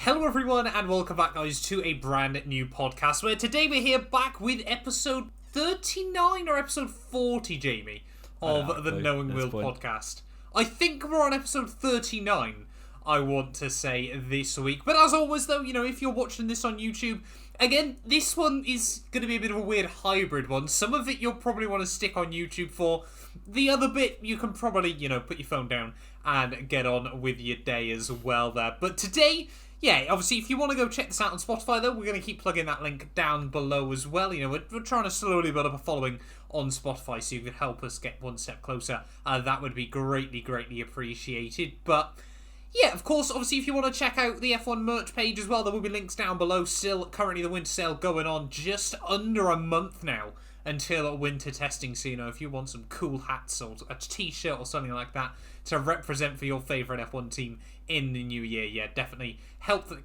Hello everyone and welcome back guys to a brand new podcast where today we're here back with episode 39 or episode 40, Jamie, of the Knowing Will podcast. I think we're on episode 39, I want to say, this week. But as always though, you know, if you're watching this on YouTube, again, this one is going to be a bit of a weird hybrid one. Some of it you'll probably want to stick on YouTube for. The other bit you can probably, you know, put your phone down and get on with your day as well there. But today, yeah, obviously, if you want to go check this out on Spotify, though, we're going to keep plugging that link down below as well. You know, we're trying to slowly build up a following on Spotify, so you could help us get one step closer. That would be greatly appreciated. But yeah, of course, obviously, if you want to check out the F1 merch page as well, there will be links down below. Still, currently, the winter sale going on just under a month now until winter testing. So, you know, if you want some cool hats or a t-shirt or something like that to represent for your favourite F1 team in the new year, yeah, definitely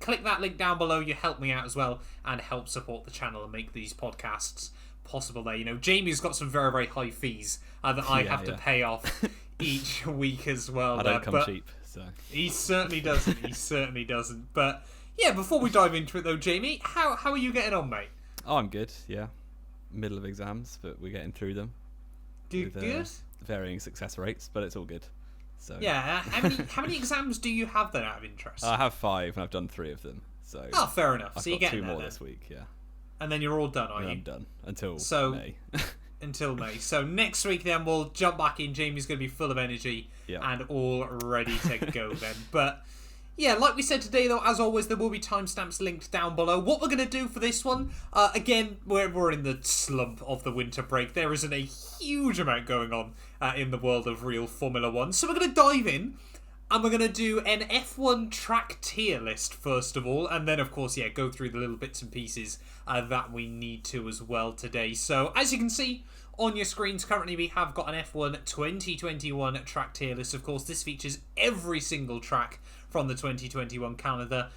click that link down below. You help me out as well and help support the channel and make these podcasts possible there. You know, Jamie's got some very high fees that I have to pay off each week as well. I don't come cheap, so. He certainly doesn't. But yeah, before we dive into it though, Jamie, how are you getting on, mate? Oh, I'm good, yeah. Middle of exams, but we're getting through them. Good. Varying success rates, but it's all good. So yeah, how many exams do you have then, out of interest? I have 5, and I've done 3 of them. So fair enough. I've so got you're 2 getting more there, this week, yeah. And then you're all done, are you? I'm done until May. Until May. So next week then we'll jump back in. Jamie's going to be full of energy and all ready to go then. But yeah, like we said today though, as always, there will be timestamps linked down below. What we're going to do for this one, again, we're in the slump of the winter break. There isn't a huge amount going on in the world of real Formula 1. So we're going to dive in and we're going to do an F1 track tier list first of all. And then, of course, yeah, go through the little bits and pieces that we need to as well today. So as you can see on your screens, currently we have got an F1 2021 track tier list. Of course, this features every single track from the 2021 calendar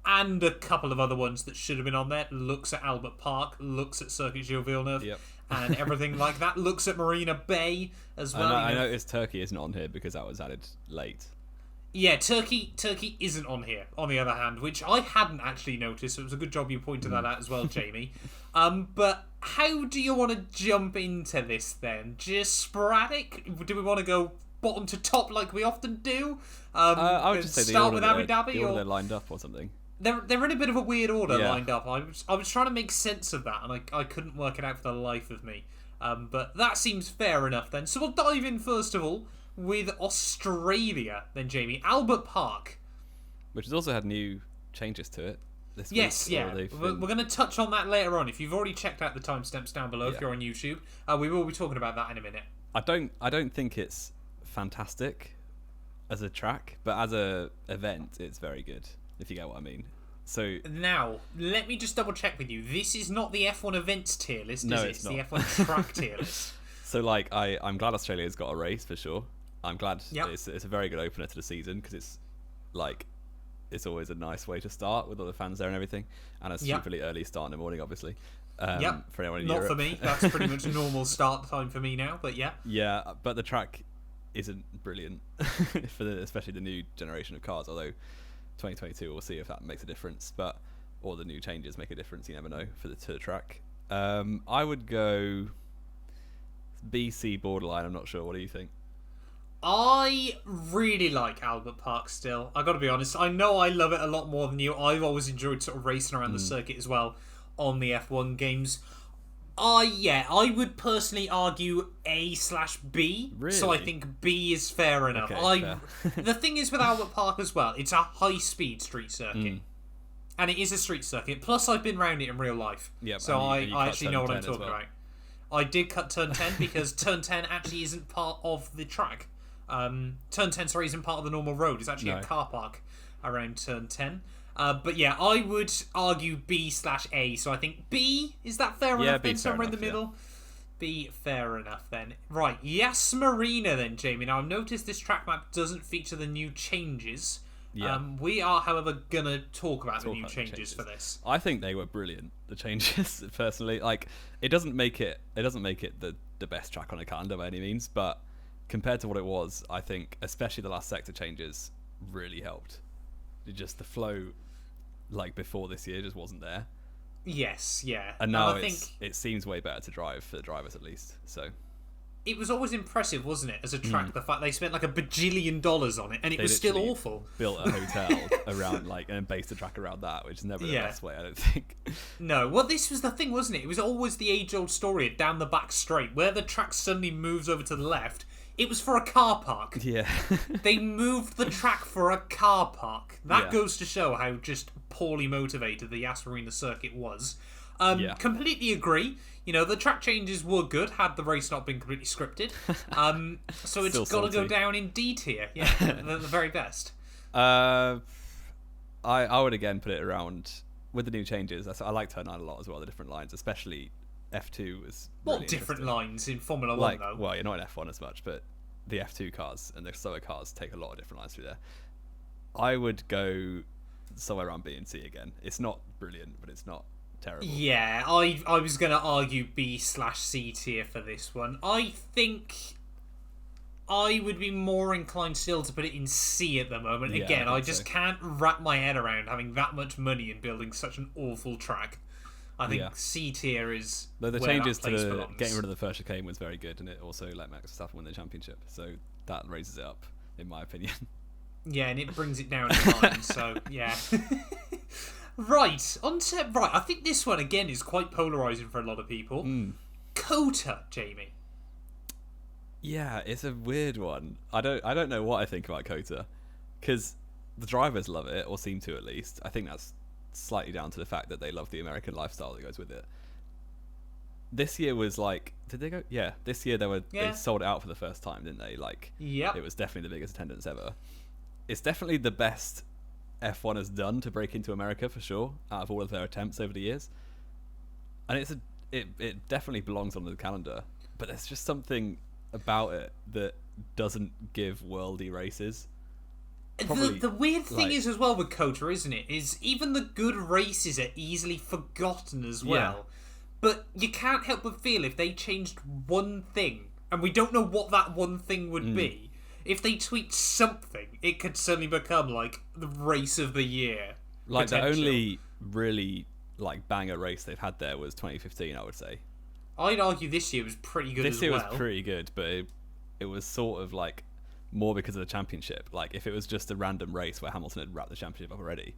and a couple of other ones that should have been on there. Looks at Albert Park, looks at Circuit Gilles Villeneuve, and everything like that. Looks at Marina Bay as well. I noticed Turkey isn't on here because that was added late. Yeah, Turkey isn't on here, on the other hand, which I hadn't actually noticed. So it was a good job you pointed that out as well, Jamie. But how do you want to jump into this then? Just sporadic? Do we want to go bottom to top like we often do? I would just say start with Abu Dhabi, the order they're lined up or something. They're in a bit of a weird order lined up. I was trying to make sense of that, and I couldn't work it out for the life of me. But that seems fair enough then. So we'll dive in first of all with Australia then, Jamie. Albert Park, which has also had new changes to it this week. Yes, yeah. We're going to touch on that later on. If you've already checked out the timestamps down below, if you're on YouTube, we will be talking about that in a minute. I don't think it's fantastic as a track, but as a event, it's very good, if you get what I mean. So now, let me just double check with you. This is not the F1 events tier list, no, is it? It's not. The F1 track tier list. So, like, I'm glad Australia's got a race for sure. I'm glad it's a very good opener to the season because it's like it's always a nice way to start with all the fans there and everything, and a stupidly early start in the morning, obviously. For anyone in Europe. Not for me. That's pretty much normal start time for me now. But yeah, but the track isn't brilliant for especially the new generation of cars. Although 2022, we'll see if that makes a difference. Or the new changes make a difference. You never know to the track. I would go BC borderline. I'm not sure. What do you think? I really like Albert Park still. I got to be honest. I know I love it a lot more than you. I've always enjoyed sort of racing around the circuit as well on the F1 games. I would personally argue A/B. Really? So I think B is fair enough. Okay, the thing is with Albert Park as well, it's a high-speed street circuit. And it is a street circuit. Plus, I've been around it in real life. Yep, so I actually know what I'm talking well. about. I did cut turn 10 because turn 10 actually isn't part of the track. Turn 10, isn't part of the normal road. It's actually a car park around turn 10. But yeah, I would argue B/A. So I think B, is that fair enough then? Somewhere in the middle? Yeah. B, fair enough then. Right, Yas Marina then, Jamie. Now I've noticed this track map doesn't feature the new changes. Yeah. We are, however, going to talk about the new changes for this. I think they were brilliant, the changes, personally. Like, it doesn't make it the best track on a calendar by any means, but compared to what it was, I think, especially the last sector changes, really helped. The flow like before this year just wasn't there. Yes, yeah. And now I think it seems way better to drive for the drivers at least. So it was always impressive, wasn't it, as a track? The fact they spent like $1 bajillion on it, and it was still awful. Built a hotel around and based the track around that, which is never the best way, I don't think. No, well, this was the thing, wasn't it? It was always the age-old story down the back straight, where the track suddenly moves over to the left. It was for a car park. Yeah. They moved the track for a car park. That goes to show how just poorly motivated the Yas Marina circuit was. Completely agree. The track changes were good had the race not been completely scripted. So it's got to go down in D tier. Yeah, the very best. I would again put it around with the new changes. I like Turn 9 a lot as well, the different lines, especially F2 was really what different lines in Formula 1 though? Well, you're not in F1 as much, but the F2 cars and the slower cars take a lot of different lines through there. I would go somewhere around B and C again. It's not brilliant, but it's not terrible. Yeah, I was going to argue B/C tier for this one. I think I would be more inclined still to put it in C at the moment. Again, I just can't wrap my head around having that much money and building such an awful track. I think C tier is the where changes that place to belongs. Getting rid of the first chicane was very good, and it also let Max Verstappen win the championship. So that raises it up, in my opinion. Yeah, and it brings it down to 9. So yeah. Right, I think this one again is quite polarizing for a lot of people. COTA, Jamie. Yeah, it's a weird one. I don't know what I think about COTA, because the drivers love it, or seem to at least. I think that's slightly down to the fact that they love the American lifestyle that goes with it. This year was like, did they go? Yeah, this year they sold it out for the first time, didn't they? It was definitely the biggest attendance ever. It's definitely the best F1 has done to break into America for sure, out of all of their attempts over the years. And it definitely belongs on the calendar, but there's just something about it that doesn't give worldy races. The weird thing is as well with COTA, isn't it? Is even the good races are easily forgotten as well. Yeah. But you can't help but feel if they changed one thing, and we don't know what that one thing would be, if they tweaked something, it could suddenly become like the race of the year. Like the only really banger race they've had there was 2015, I would say. I'd argue this year was pretty good as well. This year was pretty good, but it was sort of more because of the championship. If it was just a random race where Hamilton had wrapped the championship up already,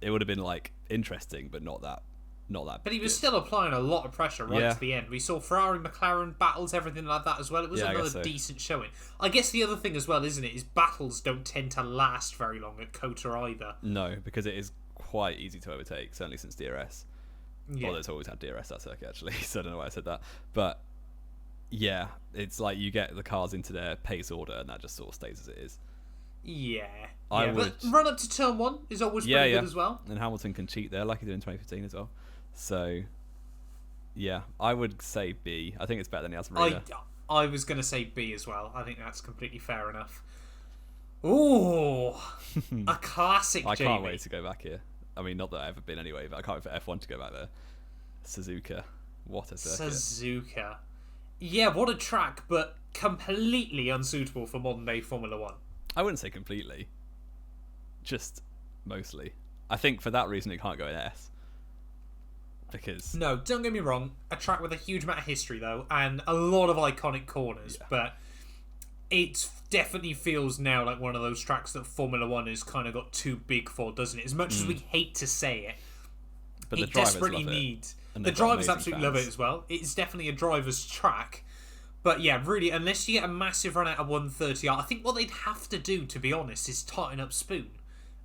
it would have been interesting, but not that. But he was still applying a lot of pressure to the end. We saw Ferrari, McLaren battles, everything like that as well. It was another decent showing. I guess the other thing as well, isn't it, is battles don't tend to last very long at COTA either. No, because it is quite easy to overtake, certainly since DRS. Yeah. Although it's always had DRS that circuit actually, so I don't know why I said that. But yeah, it's you get the cars into their pace order and that just sort of stays as it is. Yeah. But run up to turn 1 is always pretty good as well. And Hamilton can cheat there like he did in 2015 as well. So yeah, I would say B. I think it's better than Yas Marina. I was going to say B as well. I think that's completely fair enough. Ooh, a classic, I Jamie. Can't wait to go back here. I mean, not that I've ever been anyway, but I can't wait for F1 to go back there. Suzuka. What a circuit. Suzuka. Yeah, what a track, but completely unsuitable for modern day Formula 1. I wouldn't say completely. Just mostly. I think for that reason it can't go in S. Because... No, don't get me wrong. A track with a huge amount of history, though, and a lot of iconic corners, but it definitely feels now like one of those tracks that Formula 1 has kind of got too big for, doesn't it? As much as we hate to say it, but the it drivers desperately love needs... it. The drivers absolutely love it as well. It's definitely a driver's track. But yeah, really, unless you get a massive run out of 130R, I think what they'd have to do, to be honest, is tighten up Spoon.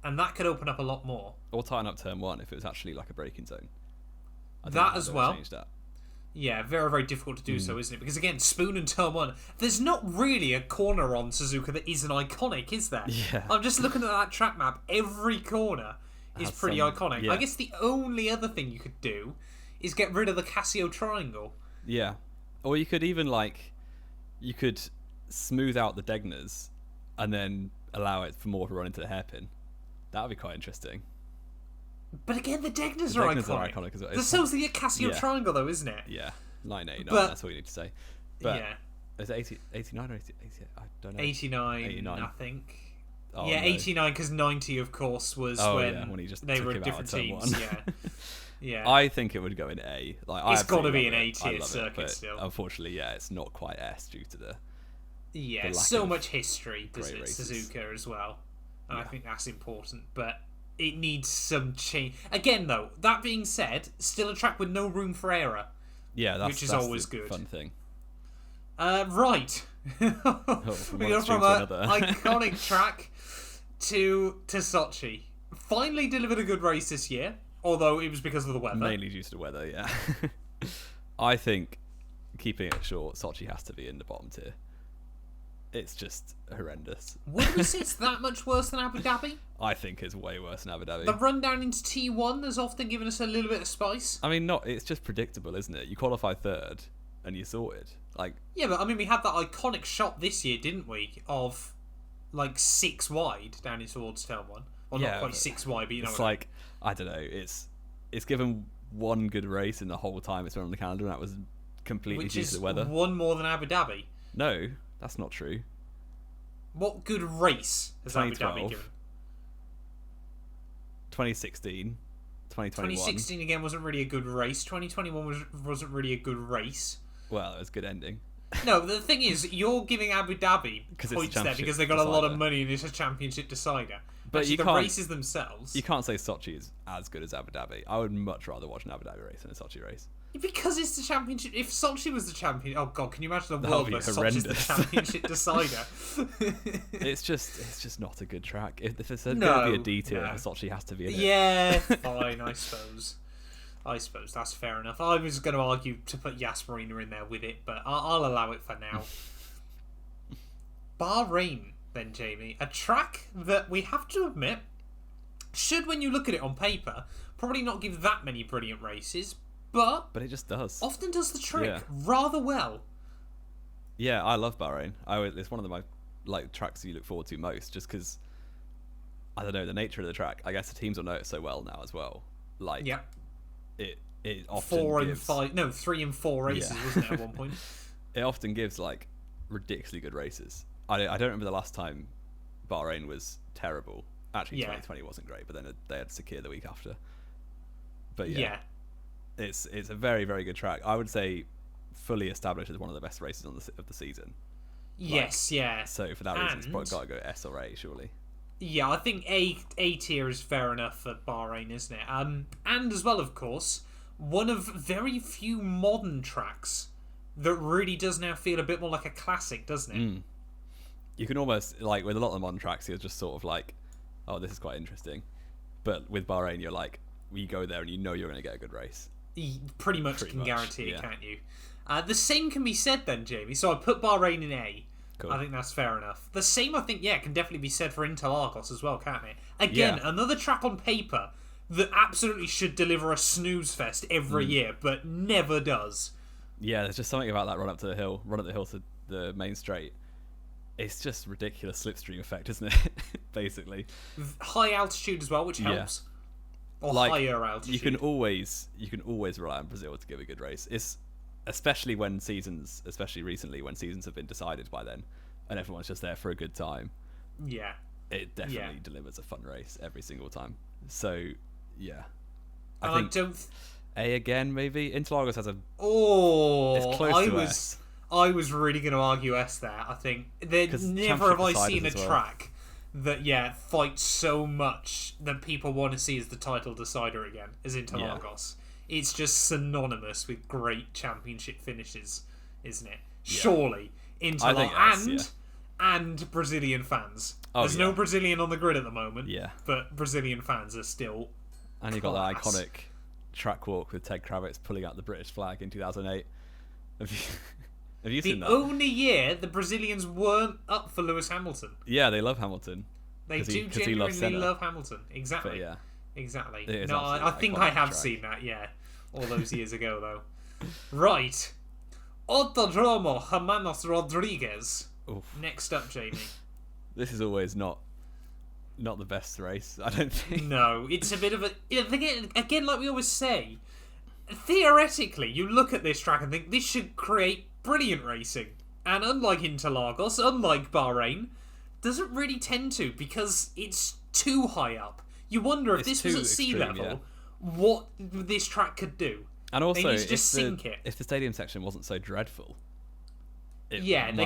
And that could open up a lot more. Or tighten up turn 1 if it was actually like a braking zone. That as well. That. Yeah, very, very difficult to do so, isn't it? Because again, Spoon and turn 1, there's not really a corner on Suzuka that isn't iconic, is there? Yeah. I'm just looking at that track map. Every corner is pretty iconic. Yeah. I guess the only other thing you could do is get rid of the Casio triangle. Yeah. Or you could even you could smooth out the Degners and then allow it for more to run into the hairpin. That would be quite interesting. But again, the Degners are iconic as well. There's so the Casio triangle, though, isn't it? Yeah, 989. That's all you need to say. But yeah, is it 89 or 88? I don't know. 89, I think. Oh, yeah, no. 89 because 90, of course, was when he just they took were him out different of turn teams. one. Yeah, yeah. I think it would go in A. It's got to be an an A-tier circuit but still. unfortunately, yeah, it's not quite S due to the Yeah, lack so of much history, doesn't it, races. Suzuka as well. And I think that's important, but it needs some change. Again, though, that being said, still a track with no room for error. Yeah, which is that's always the good. fun thing. Right. We go from an iconic track to Sochi. Finally delivered a good race this year, although it was because of the weather. Mainly due to the weather, yeah. I think, keeping it short, Sochi has to be in the bottom tier. It's just horrendous. Would we say it's that much worse than Abu Dhabi? I think it's way worse than Abu Dhabi. The run down into T1 has often given us a little bit of spice. I mean, it's just predictable, isn't it? You qualify third and you're sorted. Yeah, but I mean, we had that iconic shot this year, didn't we? Of 6 wide down in towards turn 1. Well, yeah, not quite 6 wide, but you know. It's I don't know. It's given one good race in the whole time it's been on the calendar, and that was completely due to the weather. One more than Abu Dhabi. No, that's not true. What good race has Abu Dhabi given? 2016, 2021. 2016 again wasn't really a good race. 2021 wasn't really a good race. Well, it was a good ending. No, the thing is, you're giving Abu Dhabi points there because they got a lot of money and it's a championship decider. But actually, the races themselves. You can't say Sochi is as good as Abu Dhabi. I would much rather watch an Abu Dhabi race than a Sochi race. Because it's the championship. If Sochi was the champion, oh god, can you imagine the world where Sochi's the championship decider? It's just not a good track. If there's going to be a D tier, Sochi has to be in it. Yeah, fine, I suppose. I suppose that's fair enough. I was going to argue to put Yas Marina in there with it, but I'll allow it for now. Bahrain, then, Jamie. A track that we have to admit should, when you look at it on paper, probably not give that many brilliant races, but it just does. Often does the trick rather well. Yeah, I love Bahrain. It's one of my tracks you look forward to most, just because I don't know the nature of the track. I guess the teams will know it so well now as well. It often 3 and 4 races, wasn't it, at one point? It often gives ridiculously good races. I don't remember the last time Bahrain was terrible. Actually, 2020 wasn't great, but then they had Sakir the week after. But it's a very, very good track. I would say fully established as one of the best races of the season. Yes, yeah. So for that reason, it's probably got to go S or A, surely. Yeah, I think A tier is fair enough for Bahrain, isn't it? And as well, of course, one of very few modern tracks that really does now feel a bit more like a classic, doesn't it? Mm. You can almost, with a lot of the modern tracks, you're just sort of oh, this is quite interesting. But with Bahrain, you're you go there and you know you're going to get a good race. You pretty much guarantee it, can't you? The same can be said then, Jamie. So I put Bahrain in A. Cool. I think that's fair enough. The same, I think, can definitely be said for Interlagos as well, can't it? Again, another track on paper that absolutely should deliver a snooze fest every year, but never does. Yeah, there's just something about that run up the hill to the main straight. It's just ridiculous slipstream effect, isn't it? Basically, high altitude as well, which helps. Or higher altitude. You can always rely on Brazil to give a good race. It's especially recently when seasons have been decided by then, and everyone's just there for a good time. Yeah, it definitely delivers a fun race every single time. So yeah, I think A again maybe. Interlagos has a it's close to S. I was really going to argue S there. I think never have I seen a track that fights so much that people want to see as the title decider again as Interlagos. It's just synonymous with great championship finishes, isn't it? Yeah. Surely Interlagos and Brazilian fans. There's no Brazilian on the grid at the moment. Yeah, but Brazilian fans are still. And you got that iconic track walk with Ted Kravitz pulling out the British flag in 2008. Have you seen that? The only year the Brazilians weren't up for Lewis Hamilton. Yeah, they love Hamilton. They do genuinely love Hamilton. Exactly. But yeah. Exactly. No, I think I have seen that, all those years ago, though. Right. Autodromo Hermanos Rodriguez. Oof. Next up, Jamie. This is always not the best race, I don't think. No, it's a bit of a... Again, like we always say, theoretically, you look at this track and think this should create brilliant racing. And unlike Interlagos, unlike Bahrain, doesn't really tend to, because it's too high up. You wonder if this was at sea level, what this track could do. And also, they need to just sink it. If the stadium section wasn't so dreadful, they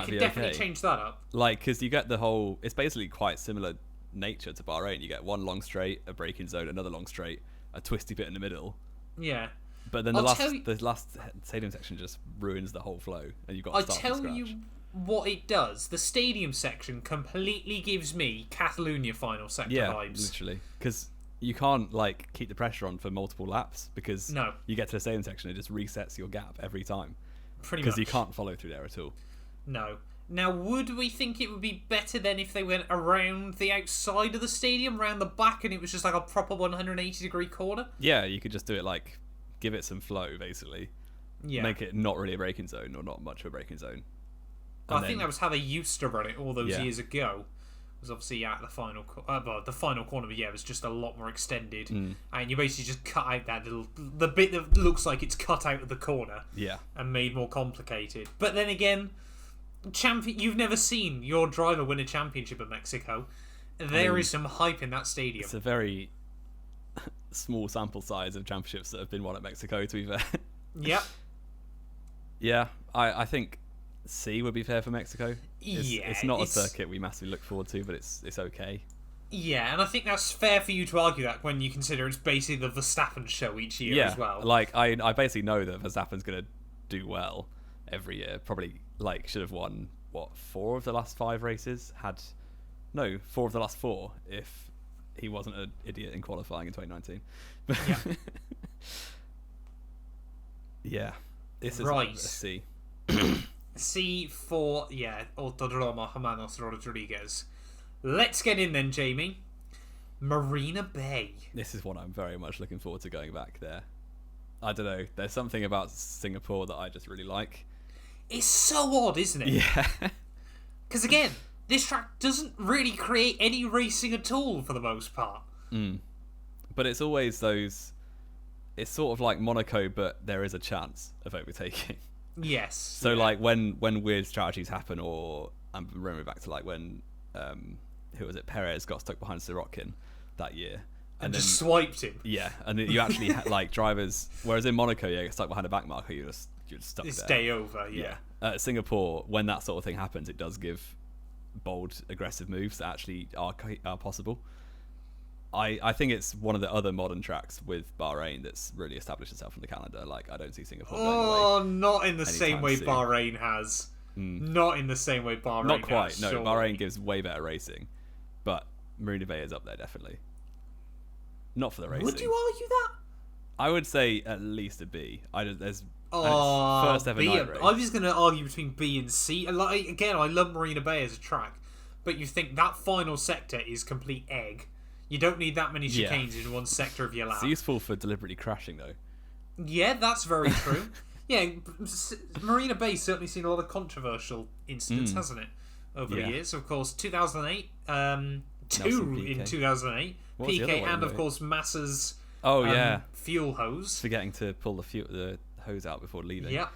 could definitely change that up. Like, because you get the whole... It's basically quite similar nature to Bahrain. You get one long straight, a braking zone, another long straight, a twisty bit in the middle. Yeah. But then the last stadium section just ruins the whole flow, and you've got to start from scratch. I'll tell you what it does. The stadium section completely gives me Catalonia final sector vibes. Yeah, literally. Because you can't, like, keep the pressure on for multiple laps, because you get to the stadium section, it just resets your gap every time. Pretty much. Because you can't follow through there at all. No. Now, would we think it would be better then if they went around the outside of the stadium, around the back, and it was just like a proper 180-degree corner? Yeah, you could just do it like, give it some flow, basically. Yeah. Make it not really a braking zone, or not much of a braking zone. I think that was how they used to run it all those years ago. It was obviously at the final the final corner, but it was just a lot more extended. And you basically just cut out the bit that looks like it's cut out of the corner. Yeah. And made more complicated. But then again... You've never seen your driver win a championship at Mexico. There is some hype in that stadium. It's a very small sample size of championships that have been won at Mexico, to be fair. Yep. Yeah, I think C would be fair for Mexico. It's not a circuit we massively look forward to, but it's okay. Yeah, and I think that's fair for you to argue that when you consider it's basically the Verstappen show each year as well. Like I basically know that Verstappen's going to do well every year. Probably should have won 4 of the last 5 races. 4 of the last 4 if he wasn't an idiot in qualifying in 2019. Yeah. Yeah. This is right. A C. C for Autodromo Hermanos Rodriguez. Let's get in then, Jamie. Marina Bay. This is one I'm very much looking forward to going back there. I don't know. There's something about Singapore that I just really like. It's so odd, isn't it? Yeah. Because again, this track doesn't really create any racing at all for the most part. But it's always those... It's sort of like Monaco, but there is a chance of overtaking. Yes. So when weird strategies happen, or I'm remembering back to when who was it? Perez got stuck behind Sirotkin that year. And then, just swiped him. Yeah, and you actually had drivers... Whereas in Monaco, you get stuck behind a back marker, you're just stuck there. It's day over, yeah. At Singapore, when that sort of thing happens, it does give bold, aggressive moves that actually are possible. I think it's one of the other modern tracks with Bahrain that's really established itself in the calendar. I don't see Singapore going away. Not in the same way Bahrain has. Not in the same way Bahrain has. Not quite, no. Surely. Bahrain gives way better racing. But Marina Bay is up there, definitely. Not for the racing. Would you argue that? I would say at least a B. There's first ever B. night race. I was going to argue between B and C. Again, I love Marina Bay as a track, but you think that final sector is complete egg. You don't need that many chicanes in one sector of your lap. It's useful for deliberately crashing, though. Yeah, that's very true. Yeah, Marina Bay's certainly seen a lot of controversial incidents, hasn't it, over the years? Of course, 2008, 2 in 2008, Piquet, and of course Massa's fuel hose. Forgetting to pull the hose out before leaving. Yeah.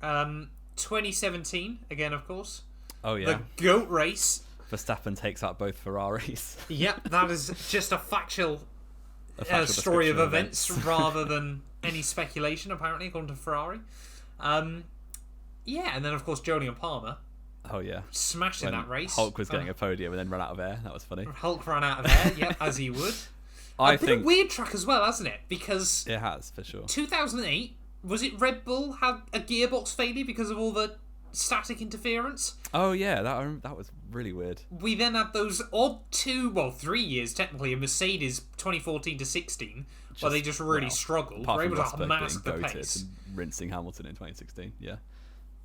2017, again, of course. Oh, yeah. The GOAT race. Verstappen takes out both Ferraris. Yep, that is just a factual story of events rather than any speculation, apparently, according to Ferrari. And then, of course, Jolyon Palmer. Oh, yeah. Smashed in that race. Hulk was getting a podium and then ran out of air. That was funny. Hulk ran out of air, yeah, as he would. I think... a weird track as well, hasn't it? Because... It has, for sure. 2008, was it Red Bull had a gearbox failure because of all the static interference? Oh, yeah, that was really weird. We then had those odd 3 years, technically, in Mercedes 2014 to 16, where they just really struggled. They were able to mask the pace. And rinsing Hamilton in 2016, yeah.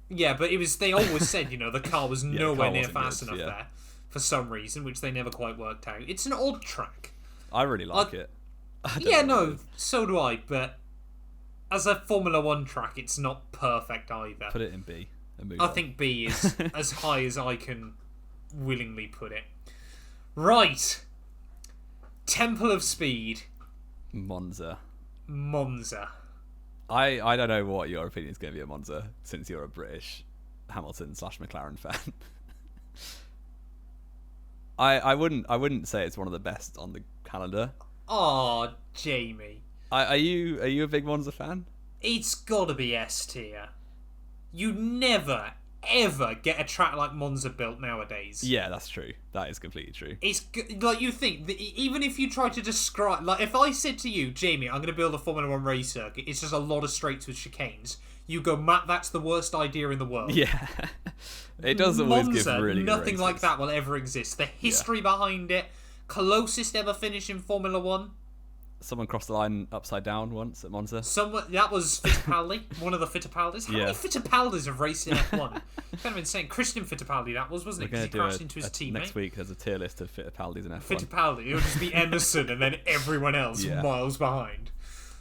Yeah, but they always said, the car was nowhere near fast enough there for some reason, which they never quite worked out. It's an odd track. I really like it. So do I, but as a Formula 1 track, it's not perfect either. Put it in B. I think B is as high as I can willingly put it. Right. Temple of Speed. Monza. I don't know what your opinion is going to be at Monza, since you're a British Hamilton/McLaren fan. I wouldn't say it's one of the best on the calendar. Oh, Jamie. Are you a big Monza fan? It's gotta be S tier. You never, ever get a track like Monza built nowadays. Yeah, that's true. That is completely true. It's like you think that even if you try to describe, like if I said to you, Jamie, I'm going to build a Formula One race circuit, it's just a lot of straights with chicanes. You go, Matt, that's the worst idea in the world. Yeah, it does always Monza, give really nothing good like races. that will ever exist. The history behind it, closest ever finish in Formula One. Someone crossed the line upside down once at Monza. That was Fittipaldi, one of the Fittipaldis. How many Fittipaldis have raced in F1? Kind of insane. Christian Fittipaldi, that wasn't it? Because he crashed into his teammate. Next week, there's a tier list of Fittipaldis in F1. Fittipaldi, it'll just be Emerson and then everyone else miles behind.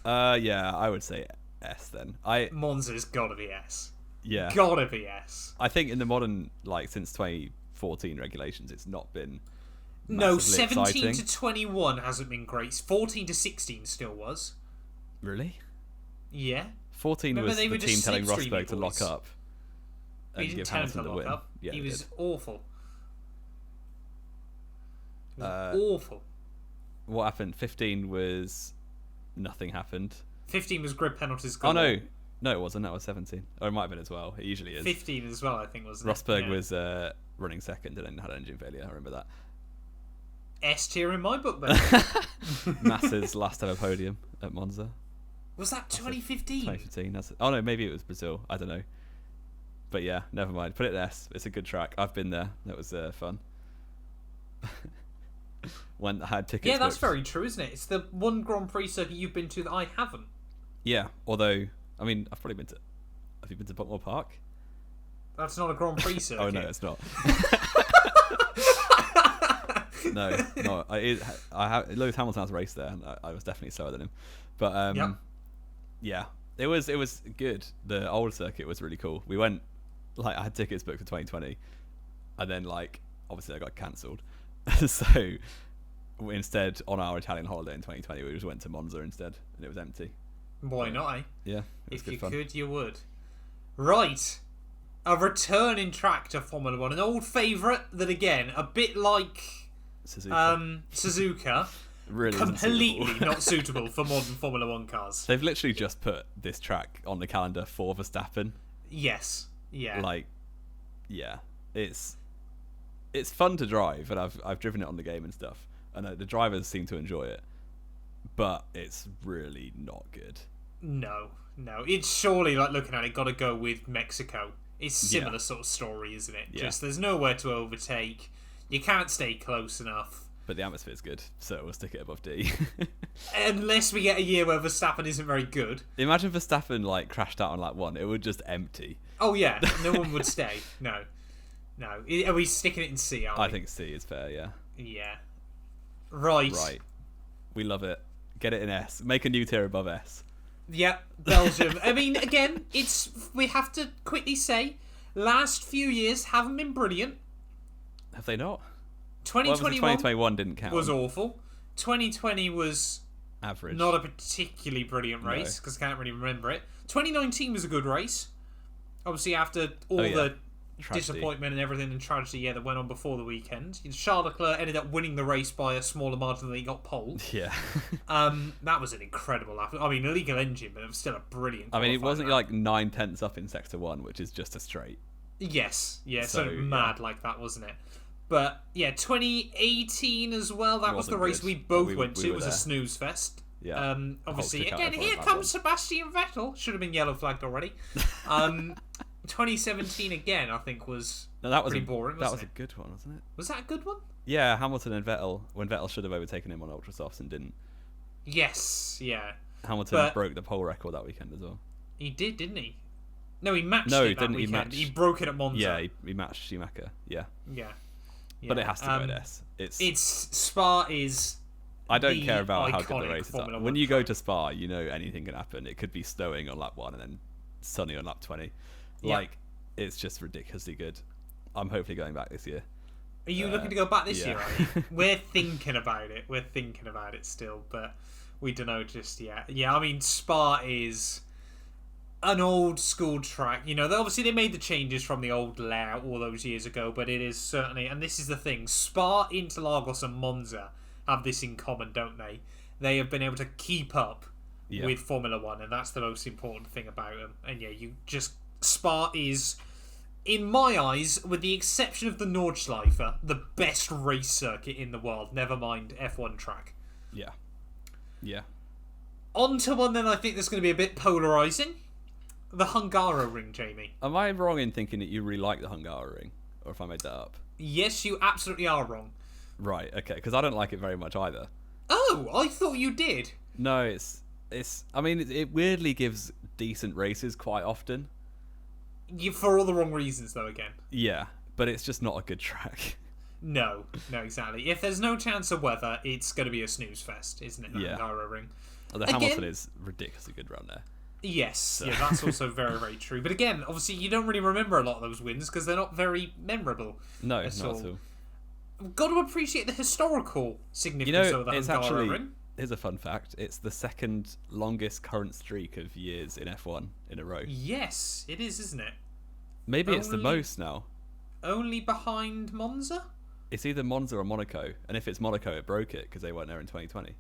Yeah, I would say S then. Monza's gotta be S. Yeah. Gotta be S. I think in the modern, like, since 2014 regulations, it's not been No, massively 17 exciting. to 21 hasn't been great. 14 to 16 still was. Really? Yeah. 14 Remember, was they the were team just telling slipstreamy Rosberg to lock boys. up and He didn't give tell him Hamilton to the lock win. up. Yeah, he they was did. awful. It was awful. What happened? 15 was nothing happened. 15 was grid penalties. Oh no, no, it wasn't. That was 17. Or it might have been as well. It usually is. 15 as well, I think, wasn't Rosberg it? was running second and then had an engine failure. I remember that. S tier in my book, then. Mass's last ever podium at Monza. Was that 2015? 2015. Oh no, maybe it was Brazil. I don't know. But yeah, never mind. Put it at S. It's a good track. I've been there. That was fun. When I had tickets. Yeah, that's booked. very true, isn't it? It's the one Grand Prix circuit you've been to that I haven't. Yeah, although I mean, I've probably been to. Have you been to Buckmore Park? That's not a Grand Prix circuit. Oh no, it's not. no. I have Lewis Hamilton has raced there, and I was definitely slower than him. But yeah, it was good. The old circuit was really cool. We went, like, I had tickets booked for 2020, and then like obviously I got cancelled, so we instead on our Italian holiday in 2020 we just went to Monza instead, and it was empty. Why not, eh? Yeah, it was If good you fun. could, you would. Right. A returning track to Formula One. An old favourite that, again, a bit like Suzuka, really isn't completely suitable. not suitable for modern Formula One cars. They've literally just put this track on the calendar for Verstappen. Yes. Yeah. Like, yeah, it's fun to drive, and I've driven it on the game and stuff, and the drivers seem to enjoy it, but it's really not good. No. It's surely, like, looking at it, got to go with Mexico. It's similar sort of story, isn't it? Yeah. Just there's nowhere to overtake. You can't stay close enough. But the atmosphere's good, so we'll stick it above D. Unless we get a year where Verstappen isn't very good. Imagine Verstappen like crashed out on lap 1. It would just empty. Oh yeah, no one would stay. No. Are we sticking it in C, aren't we? I think C is fair, yeah. Yeah. Right. We love it. Get it in S. Make a new tier above S. Yep, Belgium. I mean, again, we have to quickly say, last few years haven't been brilliant. Have they not? 2021 didn't count. was awful. 2020 was average. not a particularly brilliant race, because I can't really remember it. 2019 was a good race. Obviously, after all the tragedy. Disappointment and everything and tragedy that went on before the weekend. Charles Leclerc ended up winning the race by a smaller margin than he got pole. Yeah. That was an incredible lap. I mean, illegal engine, but it was still a brilliant. I mean, it wasn't lap. like 9/10 up in Sector 1, which is just a straight. Yes, yeah, So, so mad like that, wasn't it? But yeah, 2018 as well. That was the Wasn't race good, we but both we went to. were It was a there. snooze fest. Yeah. Obviously, stick out again, everyone here at that comes one. Sebastian Vettel. Should have been yellow flagged already. 2017 again, I think was No, that was pretty boring. That was Wasn't a good one, wasn't it? Was that a good one? Yeah, Hamilton and Vettel, when Vettel should have overtaken him on ultra softs and didn't. Yes, yeah. Hamilton But- broke the pole record that weekend as well. He did, didn't he? No, he matched No, it he that didn't. He weekend. matched- He broke it at Monza. Yeah, he matched Schumacher. Yeah. Yeah. But it has to go at S. It's Spa is. I don't the care about how good the iconic races Formula are. One When you go track. to Spa, you know anything can happen. It could be snowing on lap 1 and then sunny on lap 20. Yeah. Like, it's just ridiculously good. I'm hopefully going back this year. Are you looking to go back this yeah. year? Are you? We're thinking about it. We're thinking about it still, but we don't know just yet. Yeah, I mean, Spa is an old school track. You know, obviously they made the changes from the old layout all those years ago, but it is certainly, and this is the thing, Spa, Interlagos and Monza have this in common, don't they? They have been able to keep up with Formula 1, and that's the most important thing about them. And yeah, Spa is, in my eyes, with the exception of the Nordschleife, the best race circuit in the world, never mind F1 track. Yeah. Yeah. On to one then I think that's going to be a bit polarising. The Hungaroring, Jamie. Am I wrong in thinking that you really like the Hungaroring? Or if I made that up? Yes, you absolutely are wrong. Right, okay, because I don't like it very much either. Oh, I thought you did. No, it weirdly gives decent races quite often. For all the wrong reasons, though, again. Yeah, but it's just not a good track. No, exactly. If there's no chance of weather, it's going to be a snooze fest, isn't it? The Hungaroring. The Hamilton is ridiculously good round there. Yes, so. Yeah, that's also very, very true. But again, obviously, you don't really remember a lot of those wins because they're not very memorable. No, not at all. Got to appreciate the historical significance of the Hungaroring. Here's a fun fact. It's the second longest current streak of years in F1 in a row. Yes, it is, isn't it? Maybe it's the most now. Only behind Monza? It's either Monza or Monaco. And if it's Monaco, it broke it because they weren't there in 2020.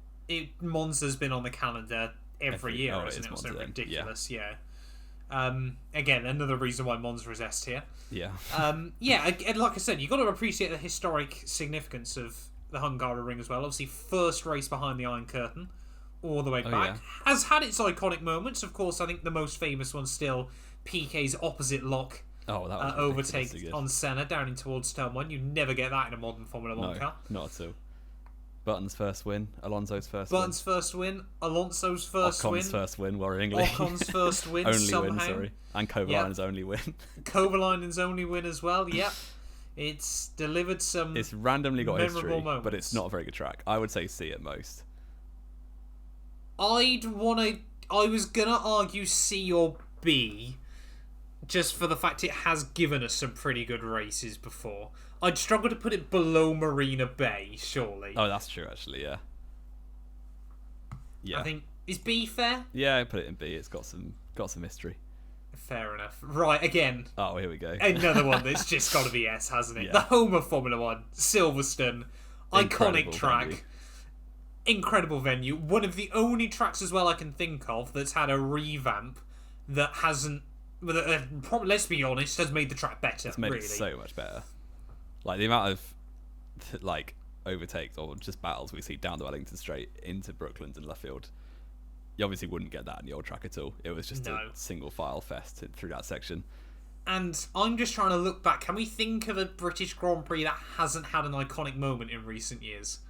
Monza's been on the calanalyzer every year, isn't it? It's so ridiculous, yeah. Again, another reason why Monza is S tier. Yeah. And like I said, you've got to appreciate the historic significance of the Hungaroring as well. Obviously, first race behind the Iron Curtain, all the way back. Yeah. Has had its iconic moments. Of course, I think the most famous one still, Piquet's opposite lock overtake on Senna down in towards turn 1. You never get that in a modern Formula 1 car. Not at all. Button's first win, Alonso's first win. Alonso's first win. Ocon's first win, worryingly. Ocon's first win, only somehow. win, sorry. And Kovalainen's only win. Kovalainen's only win as well, yep. It's delivered some It's randomly got history, moments. But it's not a very good track. I would say C at most. I was going to argue C or B, just for the fact it has given us some pretty good races before. I'd struggle to put it below Marina Bay, surely. Oh, that's true, actually, yeah. I think, is B fair? Yeah, I put it in B. It's got some history. Fair enough. Right, again. Oh, here we go. Another one that's just got to be S, hasn't it? Yeah. The home of Formula 1, Silverstone. Iconic track. Venue. Incredible venue. One of the only tracks as well I can think of that's had a revamp that hasn't... probably, let's be honest, has made the track better. It's made it so much better. Like, the amount of overtakes or just battles we see down the Wellington Straight into Brooklands and Luffield, you obviously wouldn't get that in the old track at all. It was just a single file fest through that section. And I'm just trying to look back. Can we think of a British Grand Prix that hasn't had an iconic moment in recent years?